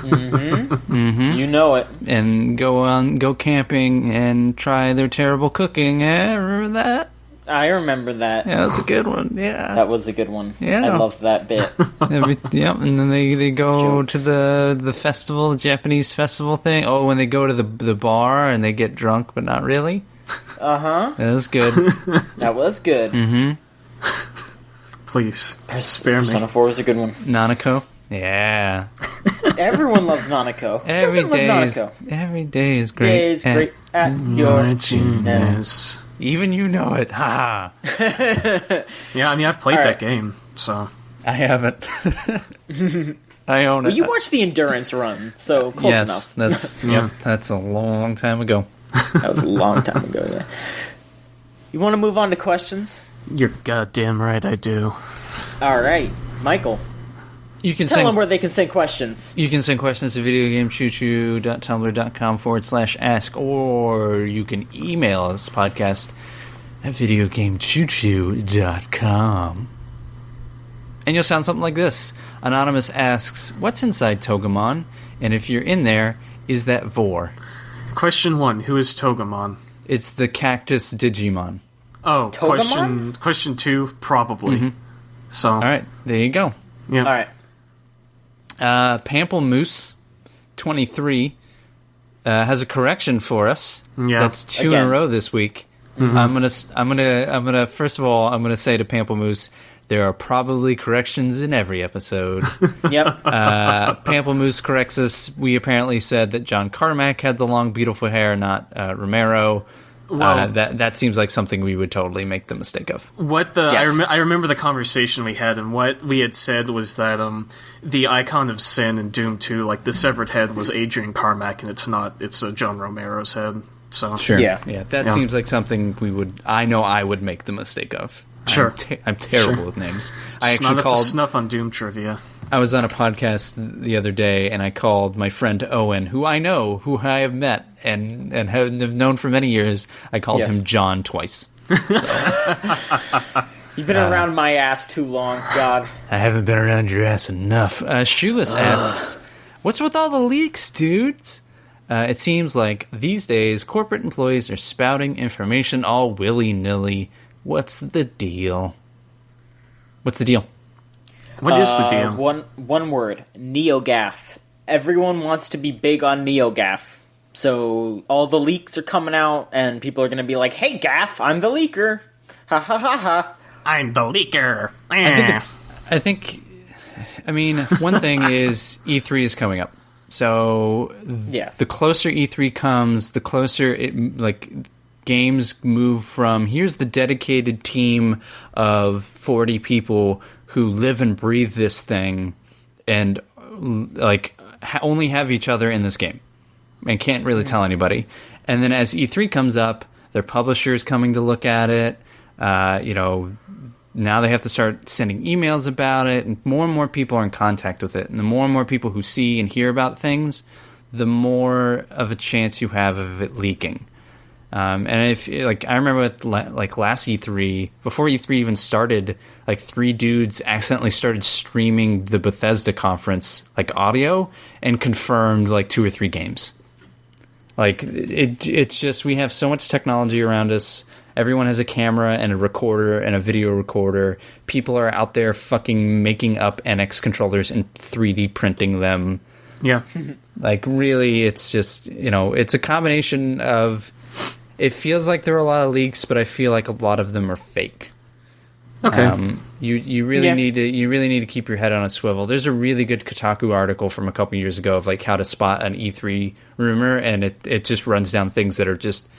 You know it. And go camping and try their terrible cooking. Remember that? I remember that. Yeah, that was a good one. Yeah. That was a good one. Yeah. I loved that bit. And then they go Jokes. to the festival, the Japanese festival thing. Oh, when they go to the bar and they get drunk, but not really. Uh-huh. That was good. That was good. Please, spare me. Persona 4 was a good one. Nanako? Yeah. Everyone loves Nanako. Doesn't love Nanako. Every day is great. Day is great at your genius. Even you know it. Ha. Yeah, I mean, I've played that game, so... I haven't. I own it. Well, you watched the endurance run, so close enough. That's a long time ago. That was a long time ago, yeah. You want to move on to questions? You're goddamn right I do. All right. Michael, you can tell them where they can send questions. You can send questions to videogamechoochoo.tumblr.com/ask, or you can email us podcast at videogamechoochoo.com. And you'll sound something like this. Anonymous asks, what's inside Togemon? And if you're in there, is that Vor? Question 1, who is Togemon? It's the cactus Digimon. Oh, Togemon? question 2, probably. Mm-hmm. So, All right, there you go. yeah. All right. Pamplemousse 23 has a correction for us. Yeah. That's 2 in Again. a row this week. Mm-hmm. I'm gonna first of all, I'm gonna say to Pamplemousse, there are probably corrections in every episode. Yep. Pamplemousse corrects us. We apparently said that John Carmack had the long, beautiful hair, not Romero. Well, That seems like something we would totally make the mistake of. what the Yes. I remember the conversation we had, and what we had said was that the icon of sin in Doom 2, like the severed head, was Adrian Carmack, and it's not. It's John Romero's head. So Yeah. That Yeah. seems like something I would make the mistake of. Sure. I'm terrible Sure. with names. I It's not actually up to called. snuff on Doom trivia. I was on a podcast the other day, and I called my friend Owen, who I have met and have known for many years. I called Yes. him John twice. You've been around my ass too long. God. I haven't been around your ass enough. Shoeless asks, "What's with all the leaks, dudes?" It seems like these days corporate employees are spouting information all willy-nilly. What's the deal? What's the deal? What is the deal? One word. NeoGAF. Everyone wants to be big on NeoGAF. So all the leaks are coming out, and people are going to be like, "Hey, Gaff, I'm the leaker." Ha ha ha ha. I'm the leaker. I mean, one thing is E3 is coming up. So Yeah. the closer E3 comes, the closer games move from here's the dedicated team of 40 people who live and breathe this thing and only have each other in this game and can't really tell anybody. And then as E3 comes up, their publishers coming to look at it. Now they have to start sending emails about it, and more people are in contact with it. And the more people who see and hear about things, the more of a chance you have of it leaking. And if I remember with last E3, before E3 even started, 3 dudes accidentally started streaming the Bethesda conference audio and confirmed 2 or 3 games. It's just we have so much technology around us. Everyone has a camera and a recorder and a video recorder. People are out there fucking making up NX controllers and 3D printing them. Yeah. Really, it's just, it's a combination of... It feels like there are a lot of leaks, but I feel like a lot of them are fake. Okay. You really need to keep your head on a swivel. There's a really good Kotaku article from a couple years ago of how to spot an E3 rumor, and it just runs down things that are just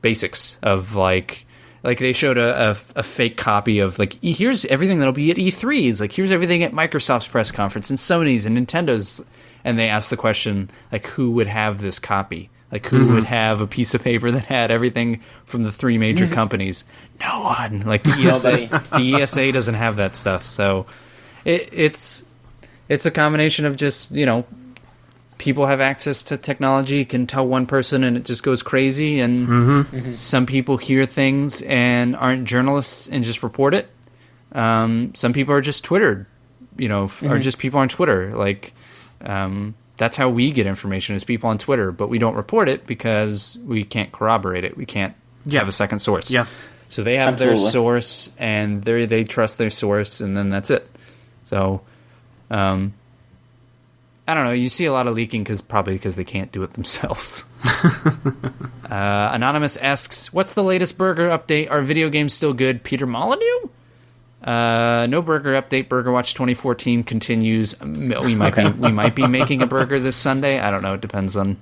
basics of they showed a fake copy of here's everything that'll be at E3. It's here's everything at Microsoft's press conference and Sony's and Nintendo's, and they asked the question who would have this copy. Who would have a piece of paper that had everything from the 3 major companies? No one. The ESA doesn't have that stuff. So it's a combination of just, people have access to technology, can tell one person and it just goes crazy. And some people hear things and aren't journalists and just report it. Some people are just Twittered, are just people on Twitter. That's how we get information, is people on Twitter, but we don't report it because we can't corroborate it. We can't have a second source. Yeah. So they have their source, and they trust their source, and then that's it. So, I don't know. You see a lot of leaking probably because they can't do it themselves. Anonymous asks, "What's the latest burger update? Are video games still good?" Peter Molyneux? No burger update. Burger Watch 2014 continues. We might be making a burger this Sunday. I don't know. It depends on.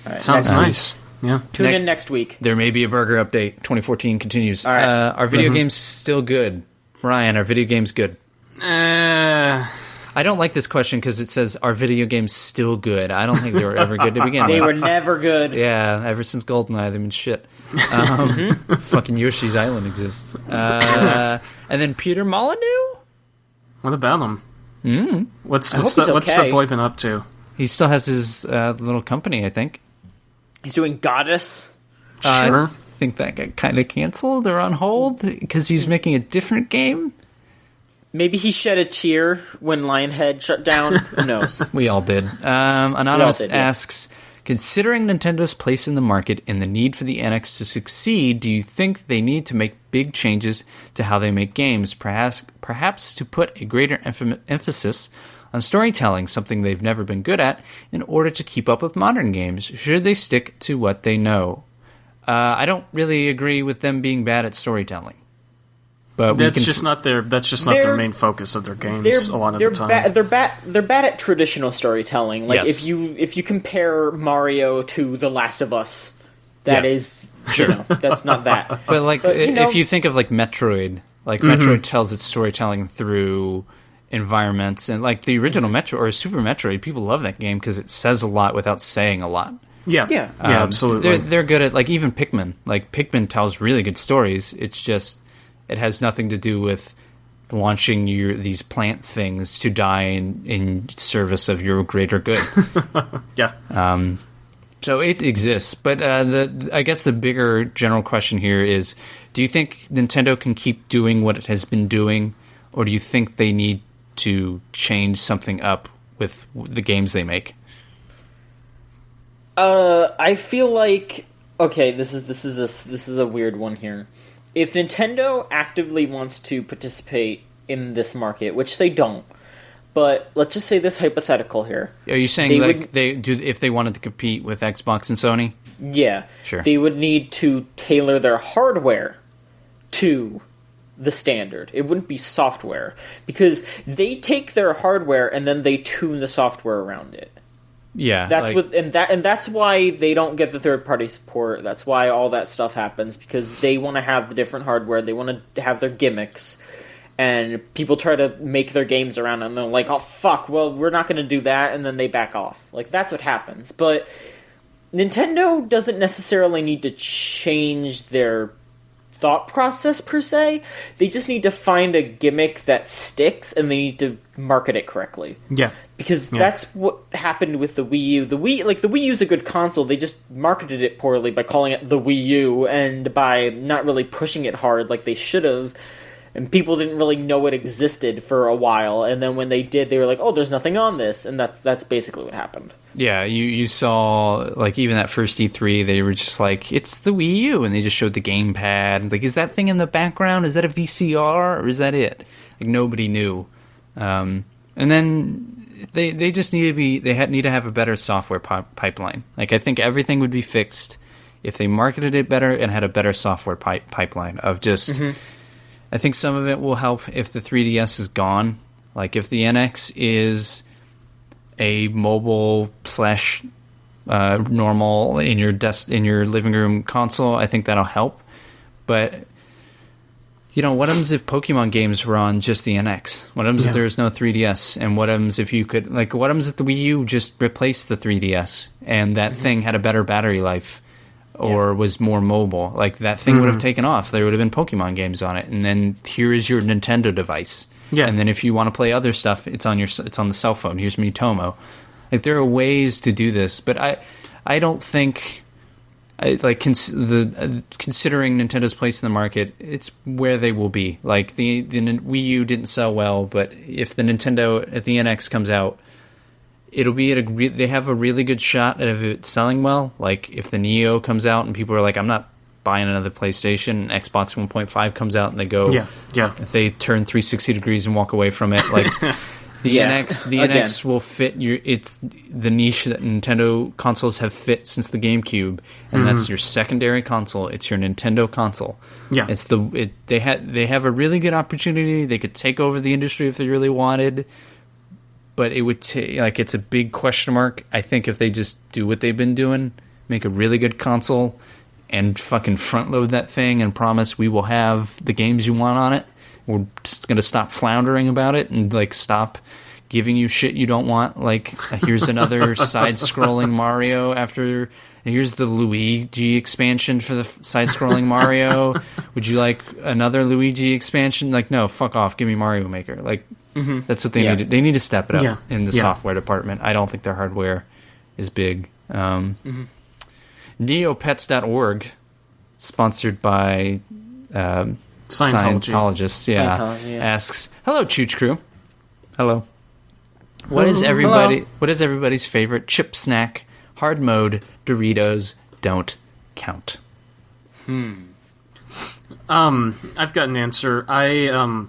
Right, sounds nice. Yeah. Tune in next week. There may be a burger update. 2014 continues. All right. Are video games still good? Ryan, are video games good? I don't like this question because it says, "Are video games still good?" I don't think they were ever good to begin with. They were never good. Yeah, ever since GoldenEye, they've been shit. Fucking Yoshi's Island exists. And then Peter Molyneux? What about him? What's okay. the boy been up to? He still has his little company, I think. He's doing Goddess. Sure. I think that got kind of canceled or on hold because he's making a different game. Maybe he shed a tear when Lionhead shut down. Who knows? We all did. Anonymous yes. asks, Considering Nintendo's place in the market and the need for the NX to succeed, do you think they need to make big changes to how they make games, perhaps to put a greater emphasis on storytelling, something they've never been good at, in order to keep up with modern games? Should they stick to what they know? I don't really agree with them being bad at storytelling. But that's just not their main focus of their games a lot of the time. They're bad at traditional storytelling. Like if you compare Mario to The Last of Us, that is that's not that. But if you think of like Metroid, Metroid tells its storytelling through environments, and like the original Metroid or Super Metroid, people love that game because it says a lot without saying a lot. Yeah, absolutely. They're good at like even Pikmin. Like Pikmin tells really good stories. It's just it has nothing to do with launching these plant things to die in service of your greater good. Yeah. So it exists, but I guess the bigger general question here is: do you think Nintendo can keep doing what it has been doing, or do you think they need to change something up with the games they make? I feel like this is a weird one here. If Nintendo actively wants to participate in this market, which they don't, but let's just say this hypothetical here. Are you saying if they wanted to compete with Xbox and Sony? Yeah. Sure. They would need to tailor their hardware to the standard. It wouldn't be software, because they take their hardware and then they tune the software around it. Yeah, that's why they don't get the third-party support. That's why all that stuff happens, because they want to have the different hardware. They want to have their gimmicks, and people try to make their games around it, and they're like, "Oh fuck, well we're not going to do that," and then they back off. Like that's what happens. But Nintendo doesn't necessarily need to change their thought process per se. They just need to find a gimmick that sticks, and they need to market it correctly. Yeah. Because that's what happened with the Wii U. The Wii U is a good console. They just marketed it poorly by calling it the Wii U and by not really pushing it hard like they should have. And people didn't really know it existed for a while. And then when they did, they were like, "Oh, there's nothing on this," and that's basically what happened. Yeah, you saw like even that first E3, they were just like, "It's the Wii U," and they just showed the gamepad. And like, is that thing in the background? Is that a VCR or is that it? Like nobody knew. And then they just need to have a better software pipeline. Like I think everything would be fixed if they marketed it better and had a better software pipeline of just. Mm-hmm. I think some of it will help if the 3DS is gone. Like if the NX is a mobile / normal in your living room console, I think that'll help. But what happens if Pokemon games were on just the NX? What happens if there's no 3DS? And what happens if you could what happens if the Wii U just replaced the 3DS and that thing had a better battery life? Or was more mobile. Like that thing would have taken off. There would have been Pokemon games on it, and then here is your Nintendo device. Yeah. And then if you want to play other stuff, it's on the cell phone. Here's Miitomo. Like there are ways to do this, but I don't think considering Nintendo's place in the market, it's where they will be. Like the Wii U didn't sell well, but if the NX comes out, it'll be they have a really good shot at it selling well. Like if the Neo comes out and people are like, "I'm not buying another PlayStation," Xbox 1.5 comes out and they go, if they turn 360 degrees and walk away from it, like the NX will fit it's the niche that Nintendo consoles have fit since the GameCube, and that's your secondary console. It's your Nintendo console. Yeah, it's they have a really good opportunity. They could take over the industry if they really wanted. But it would it's a big question mark. I think if they just do what they've been doing, make a really good console, and fucking front load that thing and promise we will have the games you want on it. We're just gonna stop floundering about it and stop giving you shit you don't want. Like here's another side-scrolling Mario after. Here's the Luigi expansion for the side-scrolling Mario. Would you like another Luigi expansion? Like no, fuck off. Give me Mario Maker. That's what they need. They need to step it up in the software department. I don't think their hardware is big. Neopets.org, sponsored by Scientologists, asks, "Hello, Chooch Crew. Hello. What is everybody's favorite chip snack hard mode Doritos don't count. I've got an answer. I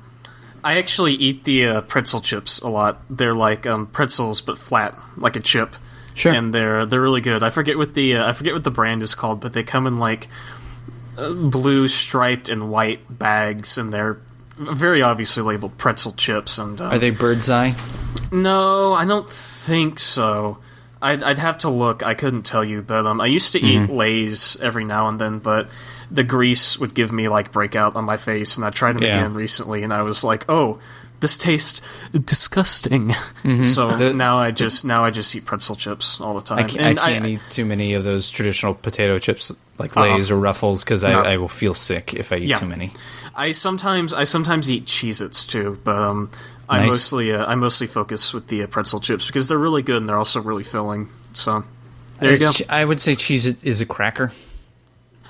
actually eat the pretzel chips a lot. They're like pretzels but flat, like a chip. Sure. And they're really good. I forget what the brand is called, but they come in like blue striped and white bags, and they're very obviously labeled pretzel chips. And are they Bird's Eye? No, I don't think so. I'd have to look. I couldn't tell you, but I used to eat Lay's every now and then, but the grease would give me like breakout on my face, and I tried them again recently, and I was like, oh, this tastes disgusting. So now I just eat pretzel chips all the time. I can't eat too many of those traditional potato chips like Lay's or Ruffles because I will feel sick if I eat too many. I sometimes eat Cheez-Its too, but I mostly focus with the pretzel chips because they're really good and they're also really filling. So there you go. I would say Cheez-It is a cracker.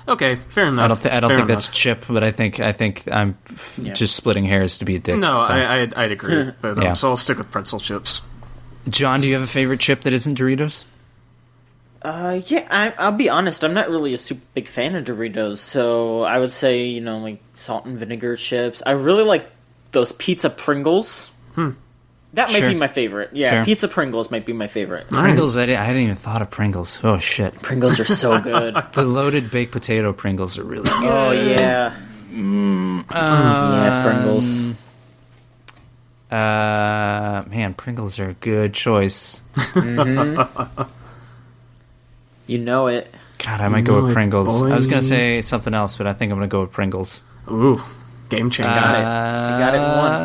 Okay, fair enough. I don't think that's chip, but I think I'm just splitting hairs to be a dick. No, so. I'd agree, but so I'll stick with pretzel chips. John, do you have a favorite chip that isn't Doritos? I'll be honest. I'm not really a super big fan of Doritos, so I would say like salt and vinegar chips. I really like those pizza Pringles. That might be my favorite. Yeah, sure. Pizza Pringles might be my favorite. Pringles, I hadn't even thought of Pringles. Oh, shit. Pringles are so good. The loaded baked potato Pringles are really good. Oh, yeah. Yeah, Pringles. Man, Pringles are a good choice. You know it. God, I might go with Pringles. I was going to say something else, but I think I'm going to go with Pringles. Ooh, game changer. Got it. You got it in one.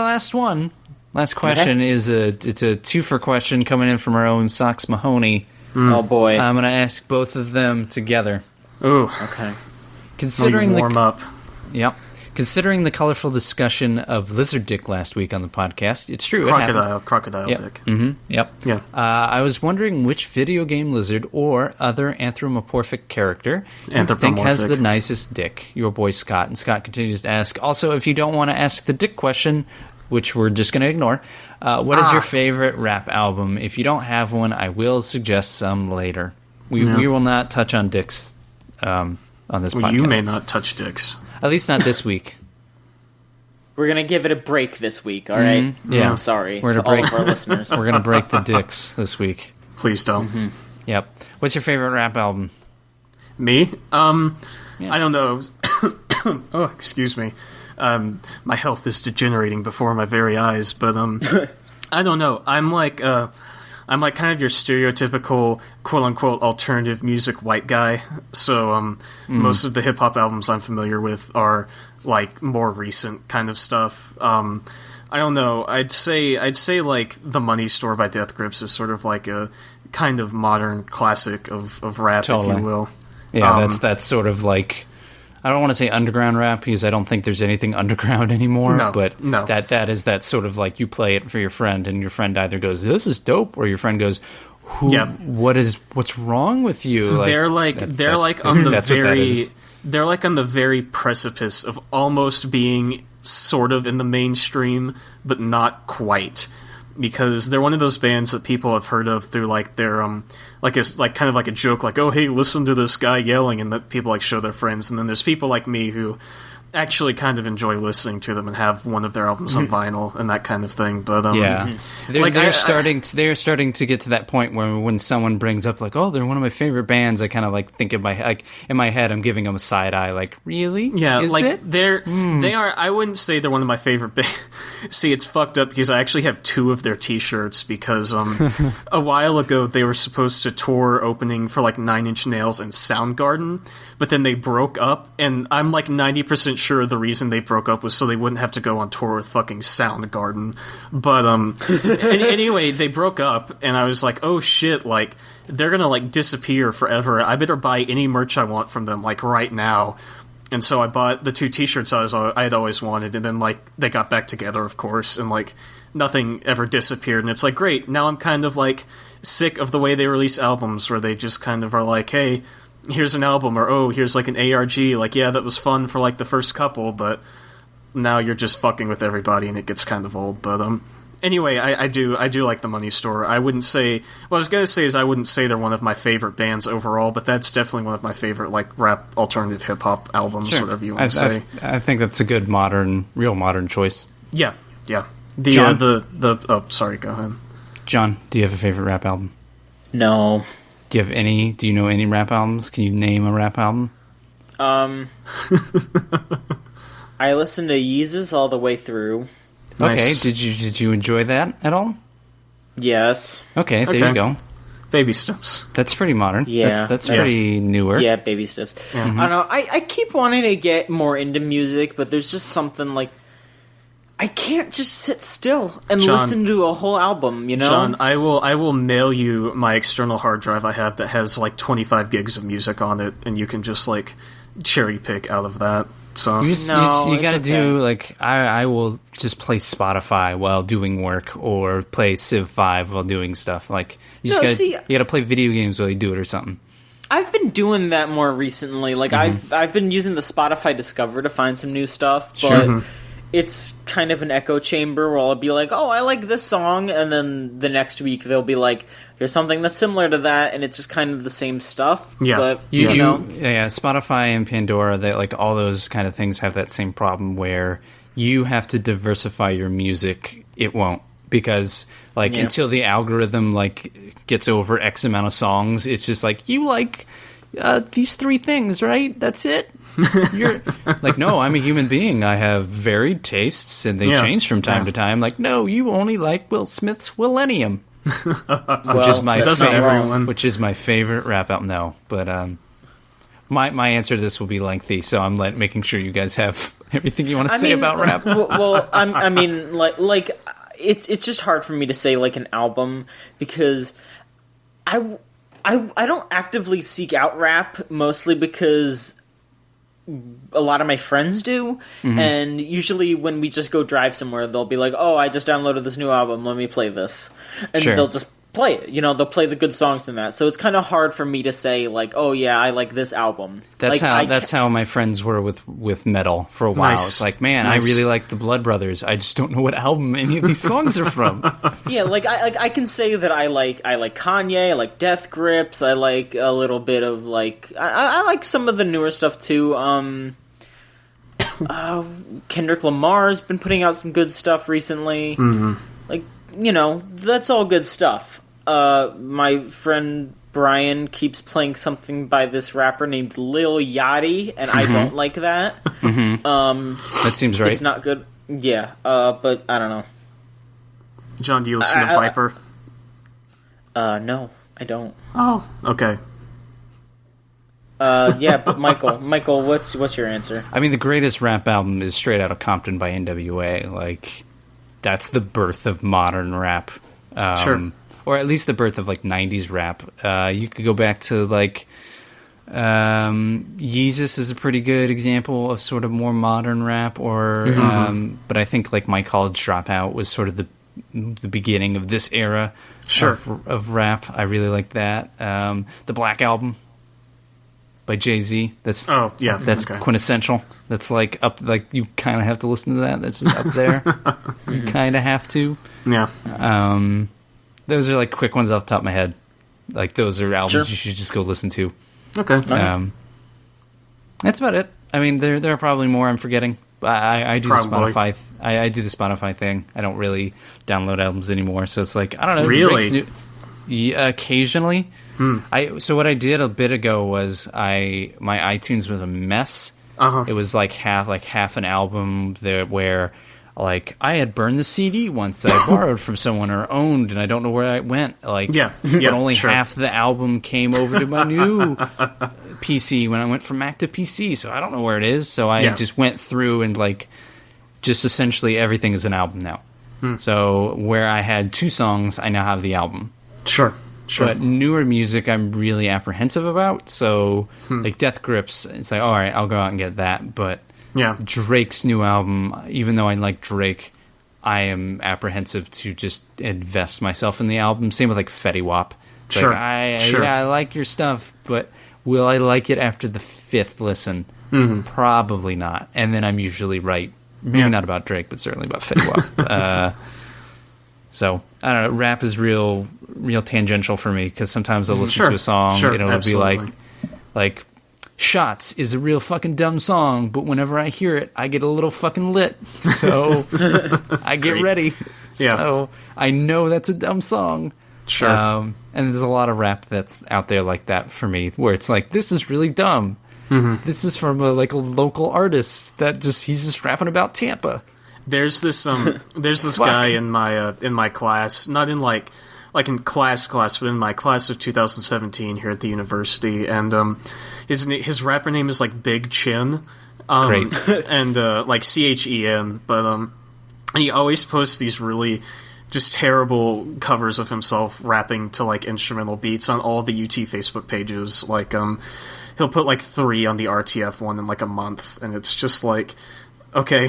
Last one. Last question is it's a two-for question coming in from our own Sox Mahoney. Oh boy! I'm going to ask both of them together. Ooh, okay. Considering warm up. Yep. Considering the colorful discussion of lizard dick last week on the podcast, it's true. Crocodile dick. Mm-hmm. Yep. Yeah. I was wondering which video game lizard or other anthropomorphic character you think has the nicest dick. Your boy Scott. And Scott continues to ask. Also, if you don't want to ask the dick question, which we're just going to ignore, what is your favorite rap album? If you don't have one, I will suggest some later. We will not touch on dicks on this podcast. You may not touch dicks. At least not this week. We're going to give it a break this week, all right? Yeah. I'm sorry We're to break, all of our listeners. We're going to break the dicks this week. Please don't. Yep. What's your favorite rap album? Me? I don't know. Oh, excuse me. My health is degenerating before my very eyes, but I don't know. I'm like kind of your stereotypical quote unquote alternative music white guy. So most of the hip hop albums I'm familiar with are like more recent kind of stuff. I don't know. I'd say like The Money Store by Death Grips is sort of like a kind of modern classic of rap, if you will. Yeah, that's sort of like, I don't want to say underground rap because I don't think there's anything underground anymore. That is that sort of like you play it for your friend and your friend either goes, "This is dope," or your friend goes, what's wrong with you? They're like on the very precipice of almost being sort of in the mainstream, but not quite. Because they're one of those bands that people have heard of through like their kind of like a joke, like, oh hey, listen to this guy yelling, and that people like show their friends. And then there's people like me who actually kind of enjoy listening to them and have one of their albums on vinyl and that kind of thing. But they're starting to get to that point where when someone brings up like, oh, they're one of my favorite bands, I kind of like think in my head I'm giving them a side eye, like, really? Yeah, is like it? they are. I wouldn't say they're one of my favorite bands. See, it's fucked up because I actually have two of their T-shirts because a while ago they were supposed to tour opening for like 9 Inch Nails and Soundgarden, but then they broke up, and I'm like 90% sure the reason they broke up was so they wouldn't have to go on tour with fucking Soundgarden. But anyway, they broke up, and I was like, oh shit, like they're gonna like disappear forever. I better buy any merch I want from them like right now. And so I bought the two T-shirts I had always wanted, and then like they got back together, of course, and like nothing ever disappeared. And it's like, great, now I'm kind of like sick of the way they release albums, where they just kind of are like, hey, here's an album, or oh, here's like an ARG, like, yeah, that was fun for like the first couple, but now you're just fucking with everybody, and it gets kind of old. But Anyway, I do like the Money Store. I wouldn't say... What I was going to say is I wouldn't say they're one of my favorite bands overall, but that's definitely one of my favorite, like, rap, alternative hip-hop albums, whatever you want to say. I think that's a good real modern choice. Yeah. John? Oh, sorry, go ahead. John, do you have a favorite rap album? No. Do you know any rap albums? Can you name a rap album? I listened to Yeezus all the way through. Nice. Okay, did you enjoy that at all? Yes. Okay, there you go. Baby steps. That's pretty modern. Yeah. That's pretty newer. Yeah, baby steps. Mm-hmm. I don't know. I keep wanting to get more into music, but there's just something like... I can't just sit still and listen to a whole album, you know? John, I will mail you my external hard drive I have that has like 25 gigs of music on it, and you can just like cherry pick out of that. So you gotta do like I will just play Spotify while doing work, or play Civ 5 while doing stuff. Like you gotta play video games while you do it or something. I've been doing that more recently. Like I've been using the Spotify Discover to find some new stuff, but it's kind of an echo chamber where I'll be like, oh, I like this song, and then the next week they'll be like, there's something that's similar to that, and it's just kind of the same stuff. Yeah, but, you know. Yeah, Spotify and Pandora, they like all those kind of things have that same problem where you have to diversify your music. It won't, because until the algorithm like gets over X amount of songs, it's just like, you like these 3 things, right? That's it. You're like, no, I'm a human being. I have varied tastes, and they change from time to time. Like, no, you only like Will Smith's Willennium, which is my favorite rap album. No, but my answer to this will be lengthy, so I'm making sure you guys have everything you want to say about rap. Well, I mean, like it's just hard for me to say like an album, because I don't actively seek out rap, mostly because a lot of my friends do, and usually when we just go drive somewhere, they'll be like, oh, I just downloaded this new album, let me play this. And they'll just play it, they'll play the good songs in that. So it's kind of hard for me to say, like, oh yeah, I like this album. That's how my friends were with metal for a while. Nice. It's like, man, I really like the Blood Brothers. I just don't know what album any of these songs are from. Yeah, I can say that I like Kanye, I like Death Grips, I like a little bit of like I like some of the newer stuff too. Kendrick Lamar's been putting out some good stuff recently. Like, that's all good stuff. My friend Brian keeps playing something by this rapper named Lil Yachty, and I don't like that. That seems right. It's not good. Yeah, but I don't know. John, do you listen to Viper? No, I don't. Oh, okay. Yeah, but Michael, what's your answer? I mean, the greatest rap album is Straight Outta Compton by NWA. Like, that's the birth of modern rap. Sure. Or at least the birth of, like, 90s rap. You could go back to, like, Yeezus is a pretty good example of sort of more modern rap. Or, but I think, like, My College Dropout was sort of the beginning of this era of rap. I really like that. The Black Album by Jay-Z. That's quintessential. That's like up, like you kind of have to listen to that. That's just up there. You kind of have to. Yeah. Those are like quick ones off the top of my head. Like those are albums you should just go listen to. Okay. That's about it. I mean, there are probably more I'm forgetting. I do the Spotify. I do the Spotify thing. I don't really download albums anymore, so it's like I don't know. Really? Occasionally. So what I did a bit ago was my iTunes was a mess. It was like half an album there where like I had burned the CD once I borrowed from someone or owned, and I don't know where it went. Like but only half the album came over to my new PC when I went from Mac to PC, so I don't know where it is. So I just went through and like just essentially everything is an album now. So where I had 2 songs, I now have the album. Sure. But newer music, I'm really apprehensive about. So, like Death Grips, it's like, all right, I'll go out and get that. But Drake's new album, even though I like Drake, I am apprehensive to just invest myself in the album. Same with like Fetty Wap. It's like, I like your stuff, but will I like it after the 5th listen? Probably not. And then I'm usually right. Maybe not about Drake, but certainly about Fetty Wap. So I don't know. Rap is real tangential for me because sometimes I'll listen to a song and it'll be like Shots is a real fucking dumb song, but whenever I hear it, I get a little fucking lit. So I get ready. Yeah. So I know that's a dumb song. Sure. And there's a lot of rap that's out there like that for me, where it's like, this is really dumb. Mm-hmm. This is from a local artist that he's just rapping about Tampa. There's this guy in my class, not in like in class, but in my class of 2017 here at the university, and his rapper name is like Big Chin, Great, and like CHEN, but and he always posts these really just terrible covers of himself rapping to like instrumental beats on all the UT Facebook pages. Like he'll put like 3 on the RTF one in like a month, and it's just like, okay.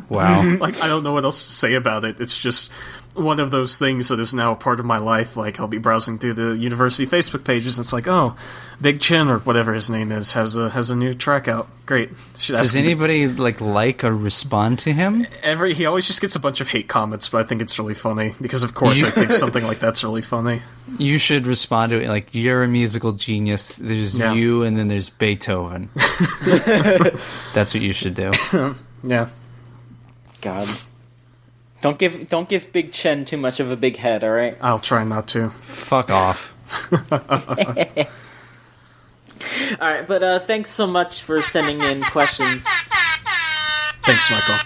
Wow. Like, I don't know what else to say about it. It's just one of those things that is now a part of my life. Like, I'll be browsing through the university Facebook pages, and it's like, oh, Big Chin, or whatever his name is, has a new track out. Great. Does anybody like or respond to him? He always just gets a bunch of hate comments, but I think it's really funny, because of course I think something like that's really funny. You should respond to it like, you're a musical genius. There's you, and then there's Beethoven. That's what you should do. Yeah. God. Don't give Big Chen too much of a big head, alright? I'll try not to. Fuck off. Alright, but thanks so much for sending in questions. Thanks, Michael.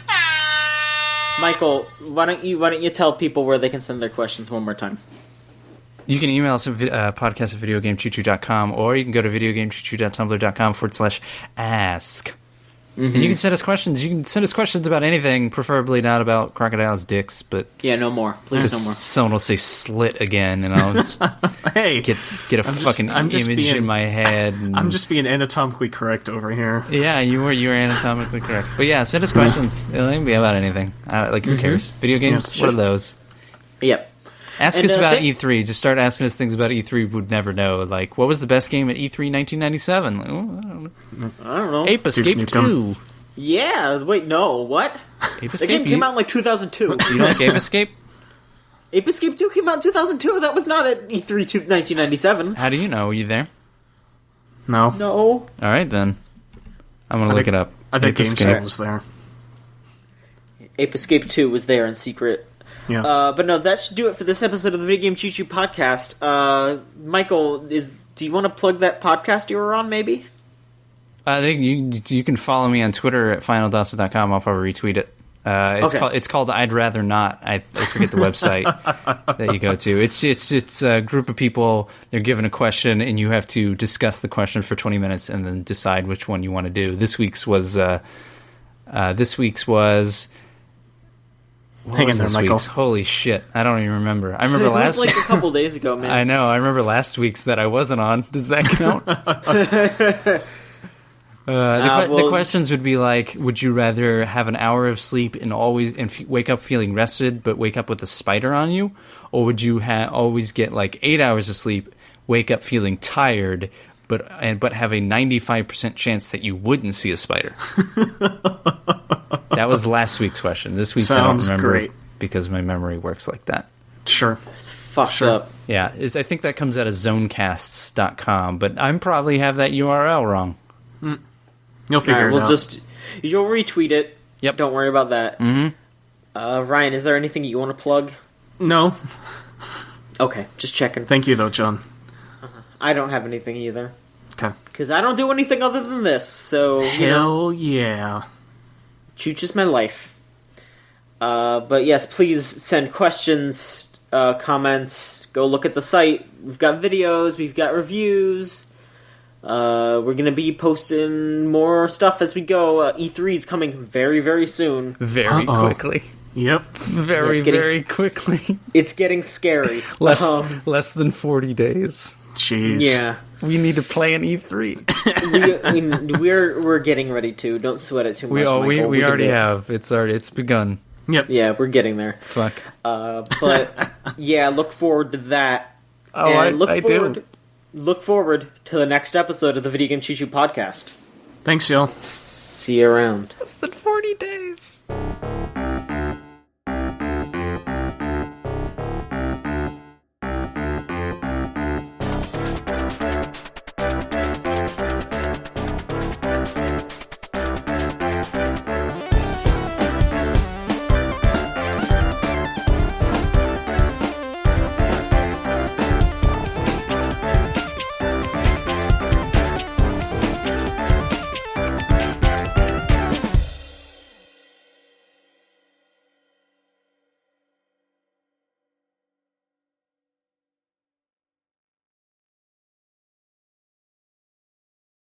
Michael, why don't you tell people where they can send their questions one more time? You can email us at podcast@videogamechoochoo.com, or you can go to videogamechoochoo.tumblr.com/ask. Mm-hmm. And you can send us questions. You can send us questions about anything, preferably not about crocodiles' dicks, but yeah, no more. Please, no more. Someone will say slit again, and I'll hey, get a fucking image in my head. And I'm just being anatomically correct over here. Yeah, you were anatomically correct. But yeah, send us questions. It can be about anything. Who cares? Video games? What are those? Yep. Ask us about E3. Just start asking us things about E3 we'd never know. Like, what was the best game at E3 1997? Like, I don't know. Ape Escape 2. Yeah. Wait, no. What? Ape Escape? The game came out in like 2002. You don't like Ape Escape? Ape Escape 2 came out in 2002. That was not at E3 1997. How do you know? Were you there? No. All right, then. I'm going to look it up. I think Gamesline was there. Ape Escape 2 was there in secret. Yeah. But no, that should do it for this episode of the Video Game Choo Choo podcast. Michael, do you want to plug that podcast you were on, maybe? I think you can follow me on Twitter at finaldasa.com. I'll probably retweet it. It's called I'd Rather Not. I forget the website that you go to. It's a group of people. They're given a question, and you have to discuss the question for 20 minutes and then decide which one you want to do. This week's was. Hang in there, Michael. Holy shit. I don't even remember. I remember last week. It was like a couple days ago, man. I know. I remember last week's that I wasn't on. Does that count? The questions would be like, would you rather have an hour of sleep and wake up feeling rested but wake up with a spider on you? Or would you always get like 8 hours of sleep, wake up feeling tired, but have a 95% chance that you wouldn't see a spider? That was last week's question. This week's I don't remember great. Because my memory works like that. Sure. It's fucked up. Yeah, I think that comes out of zonecasts.com, but I probably have that URL wrong. You'll figure it out. You'll retweet it. Yep. Don't worry about that. Mm-hmm. Ryan, is there anything you want to plug? No. Okay, just checking. Thank you, though, John. I don't have anything either. Okay. Because I don't do anything other than this, so... Hell yeah. Chooch is my life. But yes, please send questions, comments, go look at the site. We've got videos, we've got reviews. We're going to be posting more stuff as we go. E3 is coming very, very soon. Very quickly. Yep. Very quickly. It's getting scary. Less than 40 days. Jeez. Yeah. We need to play an E3. We're getting ready to. Don't sweat it too much. We already have. It's begun. Yep. Yeah, we're getting there. Fuck. But yeah, look forward to that. Oh, and I do. Look forward to the next episode of the Video Game Choo Choo podcast. Thanks, y'all. See you around. Less than 40 days.